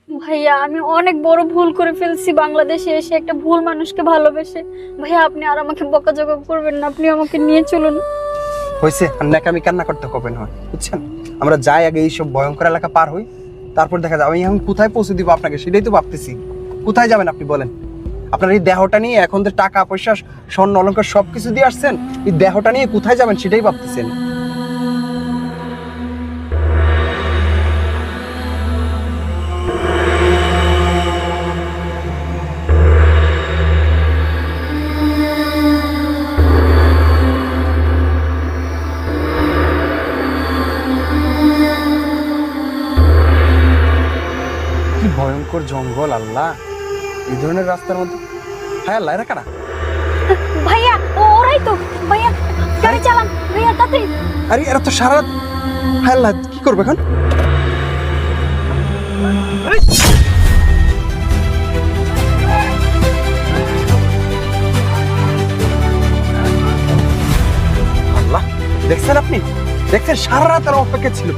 ভাইয়া আমি অনেক বড় ভুল করে ফেলছি বাংলাদেশে এসে একটা ভুল মানুষকে ভালোবেসে। ভাইয়া আপনি আর আমাকে বকাঝকা করবেন না, আপনি আমাকে নিয়ে চলুন। হয়েছে, আর নাকি কান্না করতে হবে না, বুঝছেন? আমরা যাই আগে এইসব ভয়ঙ্কর এলাকা পার হই, তারপর দেখা যাবে। আমি এখন কোথায় পৌঁছে দিব আপনাকে, সেটাই তো ভাবতেছি। কোথায় যাবেন আপনি বলেন? আপনার এই দেহটা নিয়ে, এখন তো টাকা পয়সা স্বর্ণ অলঙ্কার সবকিছু দিয়ে আসছেন, এই দেহটা নিয়ে কোথায় যাবেন সেটাই ভাবতেছেন। কি ভয়ঙ্কর জঙ্গল আল্লাহ, এই ধরনের রাস্তার মধ্যে। হ্যাঁ আল্লাহ, এরা কারা? ভাইয়া ওরাই তো, ভাইয়া আরে গাড়ি চালান ভাইয়া তাড়াতাড়ি। আরে এরা তো সারা রাত, হায় আল্লাহ, কি করবো এখন? আল্লাহ, দেখছেন আপনি? দেখছেন সারা রাত তারা অপেক্ষা ছিল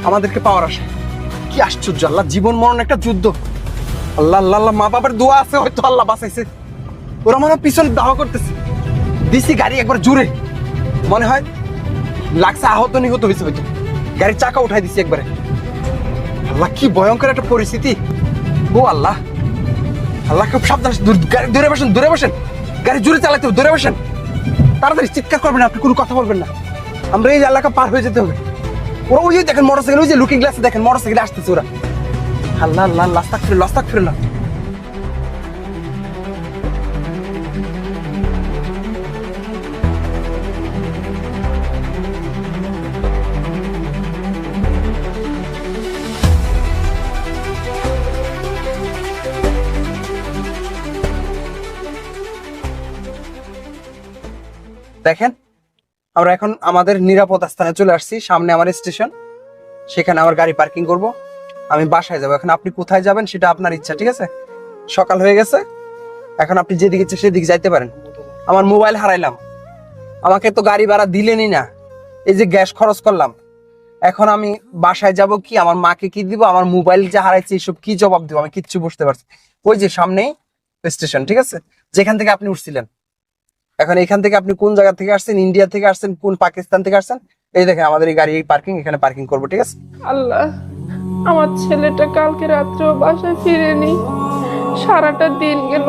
আমাদেরকে পাওয়ার আশা। কি আশ্চর্য! আল্লাহ, জীবন মরণ একটা যুদ্ধ। আল্লাহ আল্লাহ আল্লাহ, মা বাবার দোয়া আছে, হয়তো আল্লাহ বাঁচাইছে। ওরা মনে হয় পিছনে দাওয়া করতেছে। দিছি গাড়ি একবার জুড়ে, মনে হয় লাগছে আহত নিহত হয়েছে হয়তো। গাড়ির চাকা উঠাই দিছি একবারে। আল্লাহ, কি ভয়ঙ্কর একটা পরিস্থিতি। ও আল্লাহ, আল্লাহ খুব সাবধান। গাড়ি দূরে বসেন, দূরে বসেন। গাড়ি জুড়ে চালাতে হবে, দূরে বসেন। তাড়াতাড়ি, চিৎকার করবেন না, আপনি কোনো কথা বলবেন না। আমরা এই এলাকা পার হয়ে যেতে হবে। ওরা ওই যে দেখেন মোটরসাইকেল, ওই যে লুকিং গ্লাসে দেখেন মোটরসাইকেলে আসতেছে ওরা। আল্লাহ আল্লাহ, লাস্তাক ফিরে, লাস্তাক ফিরে না। দেখেন, আমরা এখন আমাদের নিরাপদ স্থানে চলে আসছি। সামনে আমার স্টেশন, সেখানে আমার গাড়ি পার্কিং করব। আমি বাসায় যাব। এখন আপনি কোথায় যাবেন সেটা আপনার ইচ্ছা, ঠিক আছে? সকাল হয়ে গেছে, এখন আপনি যেদিকে ইচ্ছে সেদিকে যাইতে পারেন। আমার মোবাইল হারাইলাম, আমাকে তো গাড়ি ভাড়া দিলেনই না। এই যে গ্যাস খরচ করলাম, এখন আমি বাসায় যাব কি, আমার মাকে কি দিব, আমার মোবাইল যে হারাইছে এইসব কি জবাব দিব? আমি কিচ্ছু বুঝতে পারছি। ওই যে সামনেই স্টেশন, ঠিক আছে, যেখান থেকে আপনি উঠছিলেন। এখন এখান থেকে আপনি কোন জায়গা থেকে আসছেন, ইন্ডিয়া থেকে আসছেন, কোন পাকিস্তান থেকে আসছেন, এই দেখেন আমাদের এই গাড়ি পার্কিং, এখানে পার্কিং করবো, ঠিক আছে? আল্লাহ, আমার ছেলেটা কালকে রাত্রেও বাসায় ফিরেনি। সারাটা দিন গেল,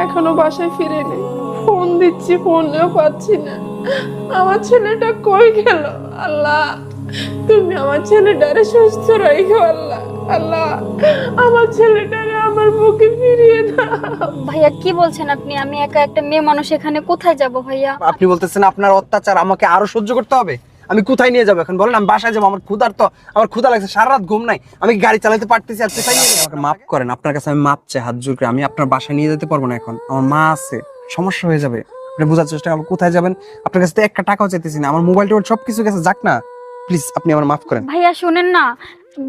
এখনো বাসায় ফিরেনি। ফোন দিচ্ছি, ফোনও পাচ্ছি না। আমার ছেলেটা কই গেল? আল্লাহ, তুমি আমার ছেলেটারে সুস্থ রাখো। আল্লাহ আল্লাহ, আমার ছেলেটারে আমার বুকে ফিরিয়ে দাও। ভাইয়া কি বলছেন আপনি? আমি একা একটা মেয়ে মানুষ, এখানে কোথায় যাব ভাইয়া? আপনি বলতেছেন আপনার অত্যাচার আমাকে আরো সহ্য করতে হবে? আমি কোথায় নিয়ে যাবো এখন বলেন? আমি বাসায় যাবো, আমার ক্ষুধা লাগছে, সারা রাত ঘুম নাই, আমি গাড়ি চালাতে পারতেছি আর কোথায় নিয়ে যাবো? আমাকে মাফ করেন, আপনার কাছে আমি মাপ চাই হাত জোর করে। আমি আপনার বাসায় নিয়ে যেতে পারবো না, এখন আমার মা আছে, সমস্যা হয়ে যাবে। আপনি বোঝার চেষ্টা করেন, কোথায় যাবেন? আপনার কাছে তো একটা টাকাও চাইতেছি না, আমার মোবাইল টোবাইল সবকিছু গেছে, যাক না, প্লিজ আপনি আমার মাফ করেন। ভাইয়া শুনেন না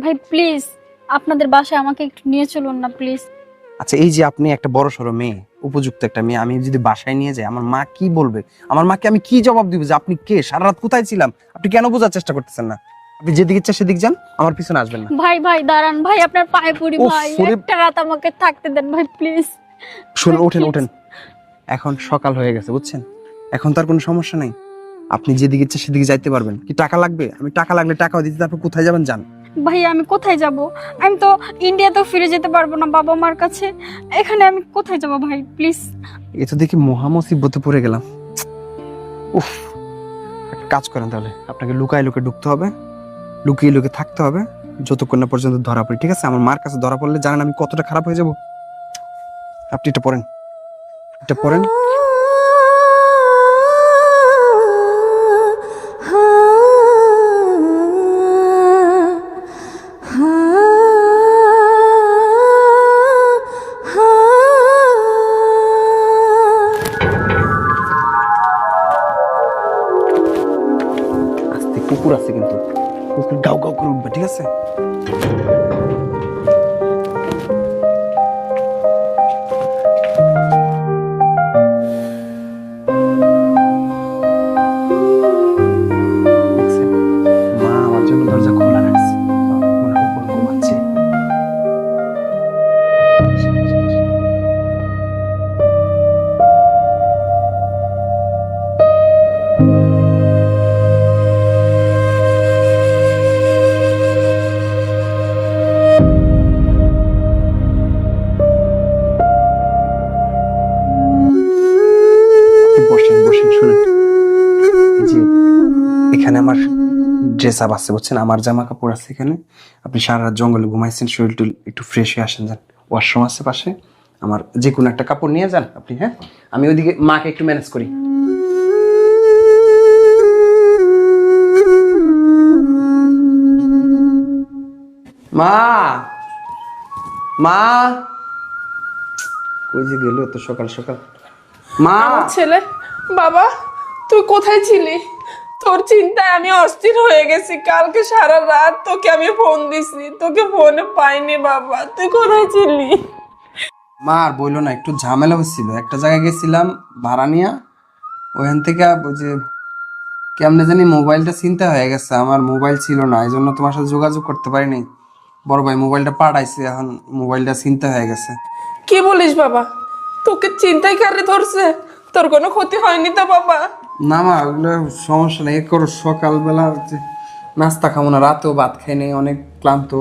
ভাই, প্লিজ আপনাদের বাসায় আমাকে একটু নিয়ে চলুন না প্লিজ। আচ্ছা, এই যে আপনি একটা বড় সড়ো মেয়ে, উপযুক্ত একটা মেয়ে, আমি যদি বাসায় নিয়ে যাই আমার মা কি বলবে? আমার মাকে আমি কি জবাব দিব যে আপনি কে, সারা রাত কোথায় ছিলাম? আপনি কেন বোঝার চেষ্টা করতেছেন না? আপনি যেদিকে ইচ্ছা সেদিক যান, আমার পিছনে আসবেন না। ভাই ভাই দাঁড়ান ভাই, আপনার পায়ে পড়ি উফ, ভাই, ওরে- একটা রাত আমাকে থাকতে দেন ভাই প্লিজ। শুনুন, ওঠেন ওঠেন, এখন সকাল হয়ে গেছে বুঝছেন, এখন তার কোনো সমস্যা নাই। আপনি যেদিকে ইচ্ছা সেদিকে যাইতে পারবেন। কি টাকা লাগবে? আমি টাকা লাগলে টাকাও দিতে, তারপর কোথায় যাবেন যান। ভাই আমি কোথায় যাব? আমি তো ইন্ডিয়াতেও ফিরে যেতে পারবো না বাবা মার কাছে, এখানে আমি কোথায় যাব ভাই প্লিজ? এ তো দেখি মহা মুসিবতে পড়ে গেলাম। উফ, একটা কাজ করেন তাহলে, আপনাকে লুকায় লুকে ঢুকতে হবে, লুকিয়ে লুকিয়ে থাকতে হবে যতক্ষণ না পর্যন্ত ধরা পড়ি, ঠিক আছে? আমার মার কাছে ধরা পড়লে জানেন আমি কতটা খারাপ হয়ে যাব। আপনি এটা পড়েন, এটা পড়েন। আস্তে, কুকুর আছে কিন্তু, কুকুর গাও গাও করে উঠবে, ঠিক আছে? দেখছেন? মা আমার জন্য দরজা খোলা রাখছে, মনে হয় উপর ঘুমাচ্ছে। আপনি বসেন বসেন, শুনেন, এই যে এখানে আমার ড্রেস আপ আছে বুঝছেন, আমার জামা কাপড় আছে এখানে। আপনি সারা রাত জঙ্গলে ঘুমাইছেন, শরীর টুল একটু ফ্রেশ হয়ে আসেন, যান, ওয়াশরুম আছে পাশে, আমার যে কোনো একটা কাপড় নিয়ে যান আপনি। হ্যাঁ, আমি ওইদিকে মাকে একটু ম্যানেজ করি। মা, মা কই যে গেল এত সকাল সকাল? মা, আমার ছেলে, বাবা তুই কোথায় ছিলি? তোর চিন্তায় আমি অস্থির হয়ে গেছি। কালকে সারা রাত তোকে আমি ফোন দিছি, তোকে ফোনে পাইনি বাবা। তুই কোথায় ছিলি? মা আর বললো না, একটু ঝামেলা হচ্ছিল। একটা জায়গায় গেছিলাম ভাড়া নিয়া, ওখান থেকে ওই যে কেমনে জানি মোবাইলটা চিন্তা হয়ে গেছে। আমার মোবাইল ছিল না, এই জন্য তোমার সাথে যোগাযোগ করতে পারিনি। বড় ভাই মোবাইলটা পাঠাইছে, এখন মোবাইলটা চিন্তা হয়ে গেছে। কি বলিস বাবা? তোকে চিন্তাই কারে ধরছে? তোর কোনো ক্ষতি হয়নি তো বাবা? না মা, ওগুলো সমস্যা নেই। করো সকালবেলা যে নাস্তা খাবো না, রাতেও ভাত খাই নেই, অনেক ক্লান্ত।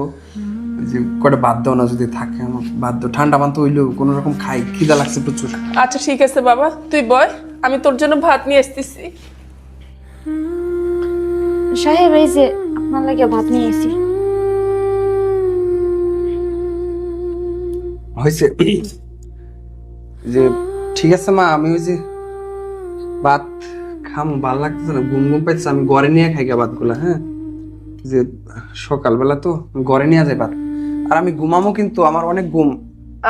যে কটা ভাত দাও না যদি থাকে, আমার ভাত দাও। ঠান্ডা পান তো হইলেও কোনো রকম খাই, খিদা লাগছে প্রচুর। আচ্ছা ঠিক আছে বাবা, তুই বয়, আমি তোর জন্য ভাত নিয়ে আসতেছি। সাহেব এই যে আপনার লাগে ভাত নিয়ে এসেছি। হয়েছে যে ঠিক আছে মা, আমি ওই যে ভাত খাম, ভালো লাগতেছে না, ঘুম ঘুম পাইতেছে। আমি ঘরে নিয়ে খাই গা ভাতগুলা। হ্যাঁ, যে সকালবেলা তো ঘরে নিয়ে যায় ভাত। আর আমি ঘুমামো, কিন্তু আমার অনেক ঘুম।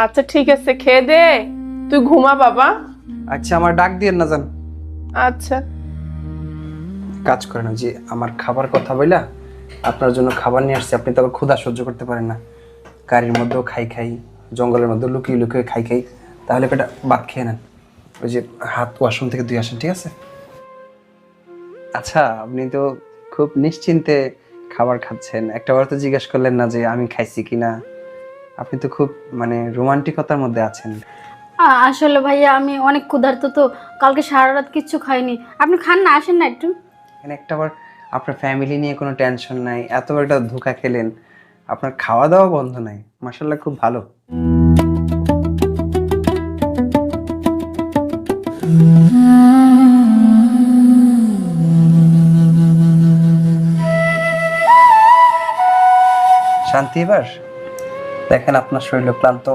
আচ্ছা ঠিক আছে, খেয়ে দে, তুই ঘুমা বাবা। আচ্ছা, আমার ডাক দিয়ে না যান। আচ্ছা কাজ করে না যে আমার খাবার কথা বইলা আপনার জন্য খাবার নিয়ে আসছি। আপনি তো আবার ক্ষুধা সহ্য করতে পারেন না। গাড়ির মধ্যেও খাই খাই, জঙ্গলের মধ্যে লুকিয়ে লুকিয়ে খাই খাই। তাহলে পেটা ভাত খেয়ে নেন। ওই যে হাত ওয়াশরুম থেকে ধুয়ে আসেন, ঠিক আছে? আচ্ছা, আপনি তো খুব নিশ্চিন্তে খাবার খাচ্ছেন। একটাবার তো জিজ্ঞেস করলেন না যে আমি খাইছি কিনা। আপনি তো খুব মানে রোমান্টিকতার মধ্যে আছেন। আসলে ভাইয়া আমি অনেক ক্ষুধার্ত তো, কালকে সারা রাত কিচ্ছু খাইনি। আপনি খান না, আসেন না একটু। এখানে একটাবার আপনার ফ্যামিলি নিয়ে কোনো টেনশন নাই, এত একটা ধোঁকা খেলেন, আপনার খাওয়া দাওয়া বন্ধ নাই। মাশাআল্লাহ, খুব ভালো। শান্তি এবার দেখেন, আপনার শরীর ক্লান্ত,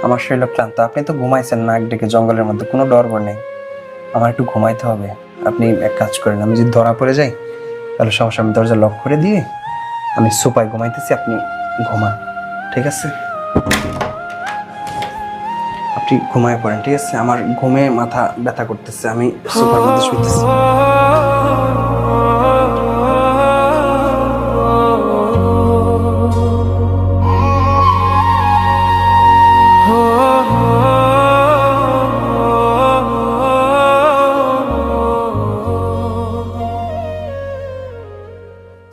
আমার শরীর ক্লান্ত। আপনি তো ঘুমাইছেন নাক ডেকে জঙ্গলের মধ্যে, কোনো ডর ভয় নেই। আমার একটু ঘুমাইতে হবে। আপনি এক কাজ করেন, আমি যদি ধরা পড়ে যাই তাহলে সমস্যা, আমি দরজা লক করে দিয়ে আমি সোফায় ঘুমাইতেছি, আপনি ঘুমান, ঠিক আছে? আপনি ঘুমায় পড়েন, ঠিক আছে? আমার ঘুমে মাথা ব্যথা করতেছে, আমি সোফার মধ্যে শুইতেছি।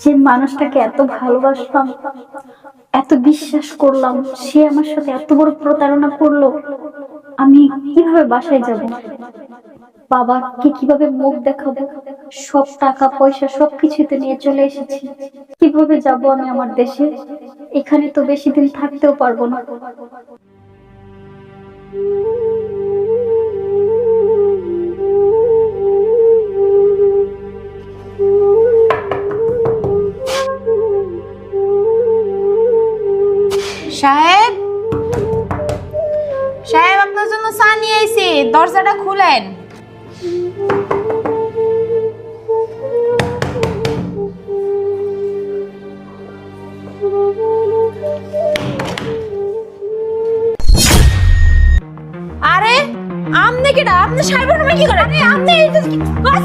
যে মানুষটাকে এত ভালোবাসতাম, এত বিশ্বাস করলাম, সে আমার সাথে এত বড় প্রতারণা করলো। আমি কিভাবে বাসায় যাব? বাবাকে কিভাবে মুখ দেখাবো? সব টাকা পয়সা সবকিছুতে নিয়ে চলে এসেছি। কিভাবে যাব আমি আমার দেশে? এখানে তো বেশি দিন থাকতেও পারবো না। সাহেব, সাহেব আপনার জন্য চা নিয়ে আইছি, দরজাটা খুলেন। আরে আমনে কেডা? আপনি সাহেবের রুমে কি করেন? আরে আপনি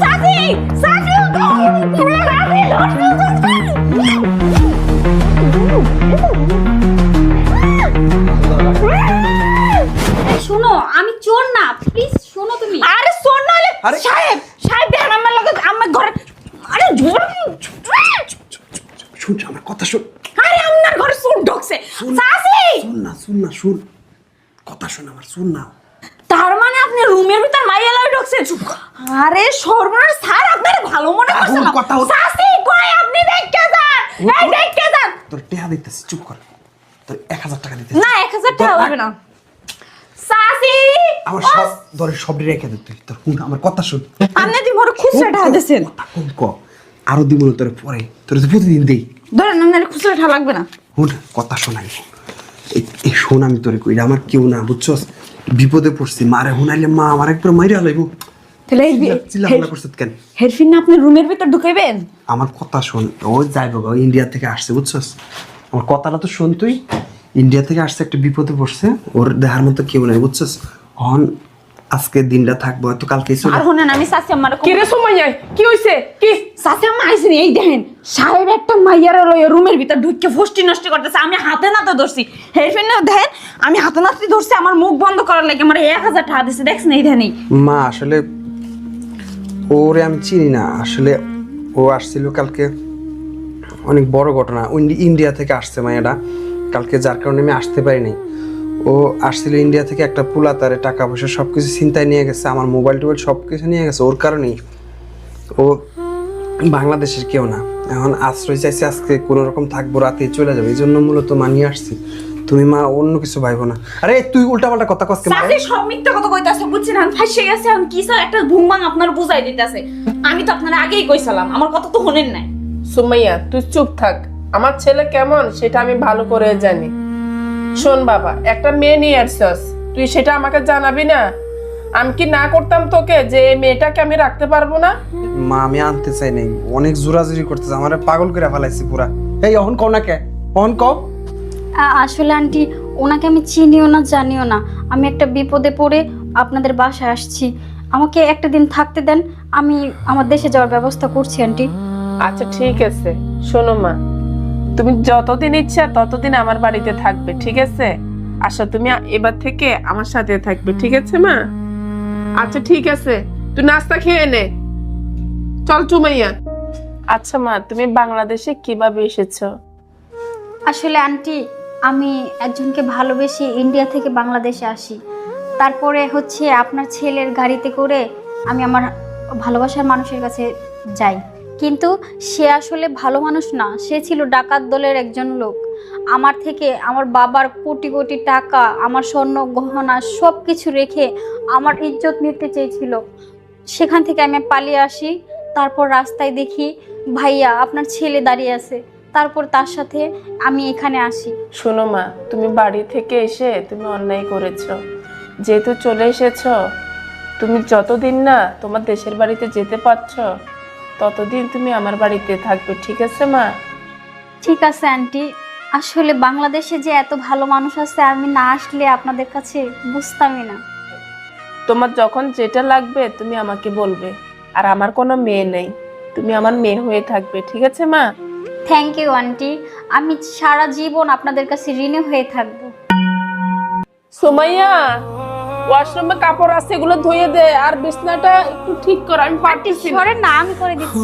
সাথী সাথী শোনো, আমি চোর না, প্লিজ শোনো তুমি। আরে শোন না হলে সাহেব, সাহেব দেখেন আমার লগে আমার ঘরে। আরে জোর শুন, আমার কথা শুন। আরে আপনার ঘরে চোর ঢুকছে। সাথী শুন না, শুন, কথা শুন আমার, শুন না। তার মানে আপনি রুমের ভিতর মাইয়া লয় ঢুকছে? আরে সর্বনাশ স্যার, আপনার ভালো মনে করছেন না? সাথী কই আপনি দেখতে যান, এই দেখতে যান। তোর টাকা দিতেছি, চুপ কর। তোর 1000 টাকা দিতেছি। না 1000 টাকা হবে না। সাথী আমার সব ধরে সব রেখে দে তুই। তোর শুন, আমার কথা শুন। আপনি দি বড় খুচরা টাকা দিবেন। কথা কম ক, আরো দিব না তোর পরে, তোর তো প্রতিদিন দেই। ধরেন আপনার খুচরা টাকা লাগবে না। শুন, কথা শোনাই, এই শোন, আমি তোরে কই, আমার কেউ না, বুঝছস? বিপদে পড়ছি, মারে হুনাইলে মা আমার একবার মাইরা লাইব। তাহলে চিল্লাপাল্লা করছিস কেন? হেডফোন না আপনি রুমের ভিতর ঢুকাইবেন? আমার কথা শোন, ও যাইব গো, ইন্ডিয়া থেকে আসছে, বুঝছস? আমার কথাটা তো শোন তুই। ইন্ডিয়া থেকে আসছে, একটা বিপদে পড়ছে, ওর দেহার মতো কেউ নাই, বুঝছস? হন আজকে দিনটা থাকবো, হয়তো কালকে চলে আর শুনেন আমি চাচি আমার কি রে সুমাইয়া, কি হইছে? কি চাচি আমার আইসেন, এই দেখেন সাহেব একটা মাইয়ারে লইয়া রুমের ভিতর ঢুকে ফষ্টি নষ্ট করতেছে। আমি হাতে নাতে ধরছি, হেরফেন দেখেন আমি হাতে নাতে ধরছি, আমার মুখ বন্ধ করার লাগে আমার 1000 টাকা দিছে, দেখছেন এই ধানি। মা আসলে ওরে আমি চিনি না, আসলে ও আসছিল কালকে, অনেক বড় ঘটনা, ইন্ডিয়া থেকে আসছে মায়েরা কালকে, যার কারণে আমি আসতে পারিনি। ও আসছিল ইন্ডিয়া থেকে, একটা পুলা তারে টাকা পয়সা সব কিছু চিন্তায় নিয়ে গেছে, আমার মোবাইল টোবাইল সব কিছু নিয়ে গেছে, ওর কারণেই। ও বাংলাদেশের কেউ না, এখন আশ্রয় চাইছে, আজকে কোনো রকম থাকবো, রাতে চলে যাবে, এই জন্য মূলত মানিয়ে আসছি। তুমি মা অন্য কিছু ভাইবো না। আরে তুই উল্টাপাল্টা কথা কস কেন? চাচি সব মিথ্যা কথা কইতাছে, বুঝছেন? আমি ফাঁসে গেছে, এখন কি স্যার একটা ভুংবাং আপনার বুঝাই দিতেছে। আমি তো আপনার আগেই কইছিলাম, আমার কথা তো শুনেন নাই। সুমাইয়া তুই চুপ থাক, আমার ছেলে কেমন সেটা আমি ভালো করে জানি। শোন বাবা, একটা মেয়ে নিয়ে আসছস, তুই সেটা আমাকে জানাবি না? আমি কি না করতাম তোকে যে এই মেয়েটাকে আমি রাখতে পারবো না? মা আমি আনতে চাই নাই, অনেক জোরাজুরি করতেছে, আমার পাগল করে ফেলাইছি পুরা। এই অহন কও না কে, অহন কও। আসলে আন্টি ওনাকে আমি চিনিও না জানিও না, আমি একটা বিপদে পড়ে আপনাদের বাসায় আসছি, আমাকে একটা দিন থাকতে দেন, আমি আমার দেশে যাওয়ার ব্যবস্থা করছি আন্টি। আচ্ছা ঠিক আছে, শোনো মা, তুমি যতদিন ইচ্ছা ততদিন আমার বাড়িতে থাকবে, ঠিক আছে? আচ্ছা তুমি এবার থেকে আমার সাথে থাকবে, ঠিক আছে মা? আচ্ছা ঠিক আছে, তুই নাস্তা খেয়ে নে, চল চুমাইয়া। আচ্ছা মা, তুমি বাংলাদেশে কিভাবে এসেছো? আসলে আন্টি আমি একজনকে ভালোবেসে ইন্ডিয়া থেকে বাংলাদেশে আসি, তারপরে হচ্ছে আপনার ছেলের গাড়িতে করে আমি আমার ভালোবাসার মানুষের কাছে যাই, কিন্তু সে আসলে ভালো মানুষ না, সে ছিল ডাকাত দলের একজন লোক। আমার থেকে আমার বাবার কোটি কোটি টাকা, আমার স্বর্ণ গহনা সব কিছু রেখে আমার ইজ্জত নিতে চেয়েছিল। সেখান থেকে আমি পালিয়ে আসি, তারপর রাস্তায় দেখি ভাইয়া আপনার ছেলে দাঁড়িয়ে আছে, তারপর তার সাথে আমি এখানে আসি। শোনো মা, তুমি বাড়ি থেকে এসে তুমি অন্যায় করেছো, যেহেতু চলে এসেছো, তুমি যতদিন না তোমার দেশের বাড়িতে যেতে পারছো ততদিন তুমি আমার বাড়িতে থাকবে, ঠিক আছে মা? ঠিক আছে আন্টি, আসলে বাংলাদেশে যে এত ভালো মানুষ আছে, আমি না আসলে আপনাদের কাছে বুঝতামই না। তোমার যখন যেটা লাগবে তুমি আমাকে বলবে, আর আমার কোনো মেয়ে নেই, তুমি আমার মেয়ে হয়ে থাকবে, ঠিক আছে মা? থ্যাংক ইউ আন্টি, আমি সারা জীবন আপনাদের কাছে ঋণী হয়ে থাকবো। সুমাইয়া, ওয়াশরুমে কাপড় আছে, এগুলো ধুয়ে দে, আর বিছনাটা একটু ঠিক কর, আমি পারতেছি না। সরে না, আমি করে দিচ্ছি।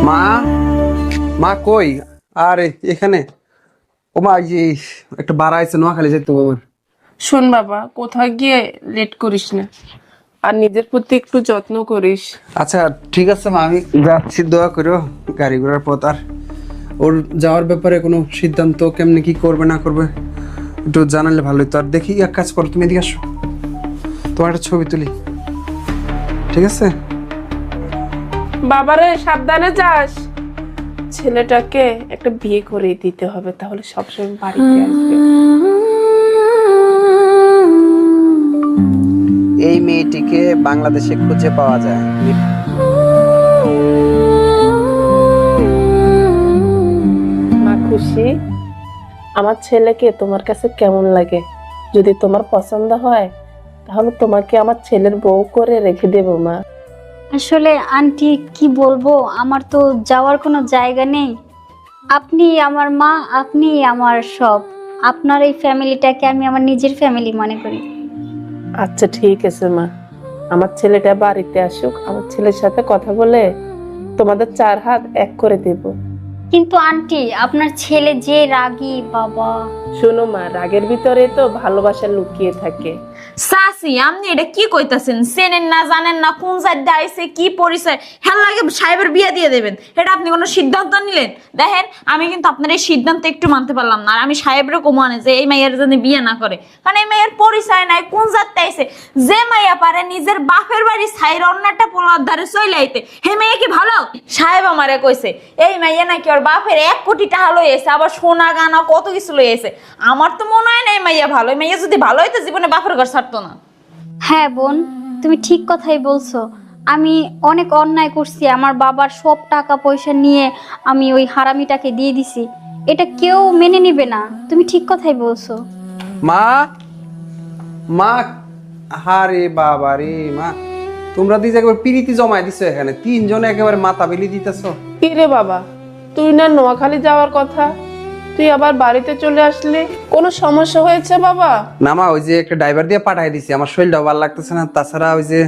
মা, মা কই? আরে এখানে। ও মা, এই যে একটা বাড়া আছে, নোয়াখালী যেতে হবে আমার। শোন বাবা, কোথাও গিয়ে লেট করিস না, আর নিজের প্রতি একটু যত্ন করিস। আচ্ছা ঠিক আছে মা, আমি যাচ্ছি, দোয়া করো গাড়ি ঘোড়ার পথ। আর ওর যাওয়ার ব্যাপারে কোনো সিদ্ধান্ত কেমনে কি করবে না করবে একটু জানালে ভালো হতো। আর দেখি এক কাজ করো, তুমি এদিকে আসো, তোমার একটা ছবি তুলি, ঠিক আছে? বাবারে সাবধানে যাস, ছেলেটাকে একটা বিয়ে করে দিতে হবে, তাহলে সবসময় বাড়িতে আসবে। এই মেয়েটিকে বাংলাদেশে খুঁজে পাওয়া যায়। মা খুশি, আমার ছেলেকে তোমার কাছে কেমন লাগে? যদি তোমার পছন্দ হয় তাহলে তোমাকে আমার ছেলের বউ করে রেখে দেবো মা। আসলে আন্টি কি বলবো, আমার তো যাওয়ার কোনো জায়গা নেই, আপনি আমার মা, আপনি আমার সব, আপনার এই ফ্যামিলিটাকে আমি আমার নিজের ফ্যামিলি মনে করি। আচ্ছা ঠিক আছে মা, আমার ছেলেটা বাড়িতে আসুক, আমার ছেলের সাথে কথা বলে তোমাদের 4 হাত এক করে দেব। কিন্তু আন্টি আপনার ছেলে যে রাগী বাবা। শোনো মা, রাগের ভিতরে তো ভালোবাসা লুকিয়ে থাকে। চাচি আপনি এটা কি কইতাছেন? চেনেন না, জানেন না, কোন জায়গায় আইছে, কি পরিচয়, হ্যাঁ লাগে সাহেবের বিয়ে দিয়ে দেবেন, এটা আপনি কোনো সিদ্ধান্ত নিলেন? দেখেন আমি কিন্তু আপনার এই সিদ্ধান্ত একটু মানতে পারলাম না, আর আমি সাহেবেরও কমানে যে এই মাইয়ার জন্য বিয়ে না করে, কারণ এই মাইয়ার পরিচয় নাই, কোন জায়গায় আইছে। যে মাইয়া পারে নিজের বাপের বাড়ি ছাইর অন্যটা পোলার ধারে চলে আইতে, হে মাইয়া কি ভালো? সাহেব আমারে কইছে এই মাইয়া নাকি ওর বাপের 1 কোটি টাকা লই এসে, আবার সোনা গানা কত কিছু লই এসে, আমার তো মনে হয় না এই মাইয়া ভালো, এই মাইয়া যদি ভালো হইতো জীবনে বাপের ঘর ছাড়তো না। হ্যাঁ বোন, তুমি ঠিক কথাই বলছো। আমি অনেক অন্যায় করছি, আমার বাবার সব টাকা পয়সা নিয়ে আমি ওই হারামিটাকে দিয়ে দিছি। এটা কেউ মেনে নিবে না, তুমি ঠিক কথাই বলছো। মা, মা, হারে বাবা রে মা, তোমরা দিজ একবার পিরিতি জমায় দিছো এখানে, তিনজনে একেবারে মাথা বেলি দিতেছো। কি রে বাবা, তুই না নোয়াখালী যাওয়ার কথা, তুই আবার বাড়িতে চলে আসলি, কোনো সমস্যা হয়েছে বাবা? না মা, ওই যে একটা ড্রাইভার দিয়ে পাঠাই দিছি, আমার শরীরটাও ভালো লাগতেছে না। তাছাড়া ওই যে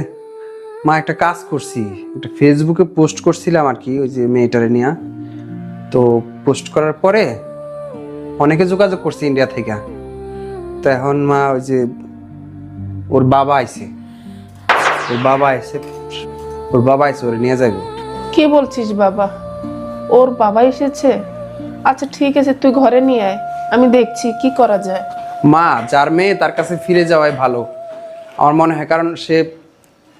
মা একটা কাজ করছি, একটা ফেসবুকে পোস্ট করছিলাম আর কি, ওই যে মেয়েটারে নিয়ে। তো পোস্ট করার পরে অনেকে যোগাযোগ করছে ইন্ডিয়া থেকে। তো এখন মা ওই যে ওর বাবা আইছে, ওর বাবা আইছে ওরে নিয়ে যাইব। কি বলছিস বাবা, ওর বাবা এসেছে? আচ্ছা ঠিক আছে, তুই ঘরে নিয়ে আয়, আমি দেখছি কি করা যায়। মা, যার মেয়ে তার কাছে ফিরে যাওয়াই ভালো আমার মনে হয়, কারণ সে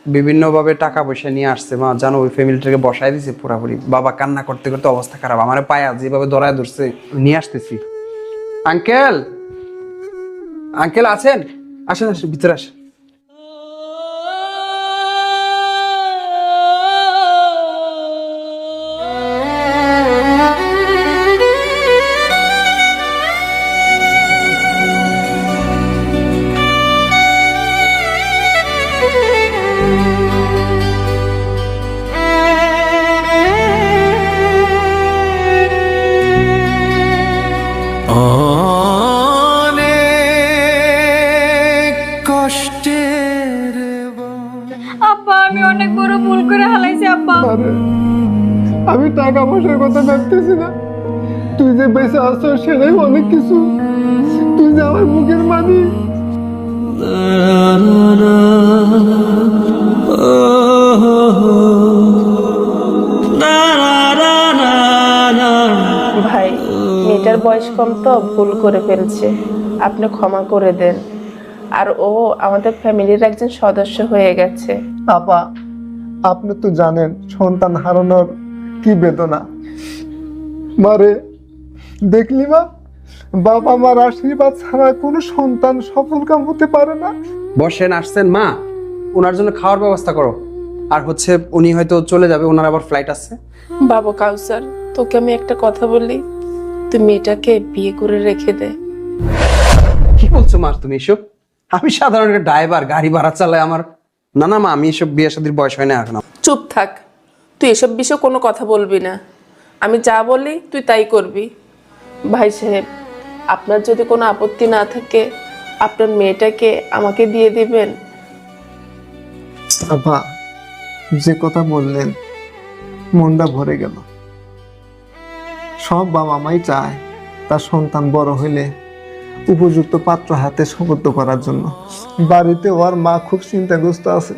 বিভিন্নভাবে টাকা পয়সা নিয়ে আসছে। মা জানো, ওই ফ্যামিলিটাকে বসায় দিছে পুরাপুরি। বাবা কান্না করতে করতে অবস্থা খারাপ, আমার পায়া যেভাবে ধরায় ধরছে। নিয়ে আসতেছি। আঙ্কেল, আঙ্কেল আছেন? আসেন আসেন, ভিতরে আসেন। আব্বা, আমি অনেক বড় ভুল করে হালাইছি আব্বা। আমি টাকা পয়সার কথা ভাবতেছি না, তুই যে বেঁচে আসছো সেটাই অনেক কিছু। তুই যে আমার মুখের মানি। ভাই, মেয়েটার বয়স কম তো ভুল করে ফেলছে, আপনি ক্ষমা করে দেন। আর ও আমাদের ফ্যামিলির একজন সদস্য হয়ে গেছে। আপা, আপনি তো জানেন সন্তান হারানোর কি বেদনা। মারে দেখলি মা, বাবা মার আশীর্বাদ ছাড়া কোনো সন্তান সফল কাম হতে পারে না। বসেন, আসছেন মা, ওনার জন্য খাওয়ার ব্যবস্থা করো। আর হচ্ছে উনি হয়তো চলে যাবে, ওনার আবার ফ্লাইট আছে। বাবু কাউসার, তোকে আমি একটা কথা বলি, তুই মেয়েটাকে বিয়ে করে রেখে দে। কি বলছো মা তুমি এসব? আমি সাধারণ একটা ড্রাইভার, গাড়ি ভাড়া চালাই আমার। না না মা, আমি এসব বিয়ে শাদীর বয়স হয় না এখন। চুপ থাক, তুই এসব বিষয়ে কোনো কথা বলবি না। আমি যা বলি তুই তাই করবি। ভাই সাহেব, আপনার যদি কোনো আপত্তি না থাকে, আপনার মেয়েটাকে আমাকে দিয়ে দিবেন। আপা, যে কথা বললেন মনটা ভরে গেল। সব বাবা মাই চায় তার সন্তান বড় হইলে উপযুক্ত পাত্র হাতে সুপুর্দ করার জন্য। বাড়িতে ওর মা খুব চিন্তাগ্রস্ত আছে,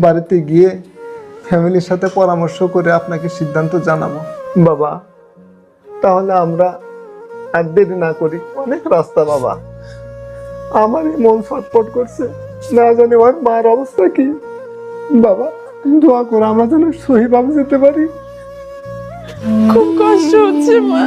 বাড়িতে গিয়ে ফ্যামিলির সাথে পরামর্শ করে আপনাকে সিদ্ধান্ত জানাবো। বাবা, তাহলে আমরা আর দেরি না করি, অনেক রাস্তা বাবা। আমার মন ছটফট করছে, না জানি ওর মার অবস্থা কি। বাবা দোয়া করো আমরা যেন সহিভাবে যেতে পারি। খুব কষ্ট হচ্ছে মা।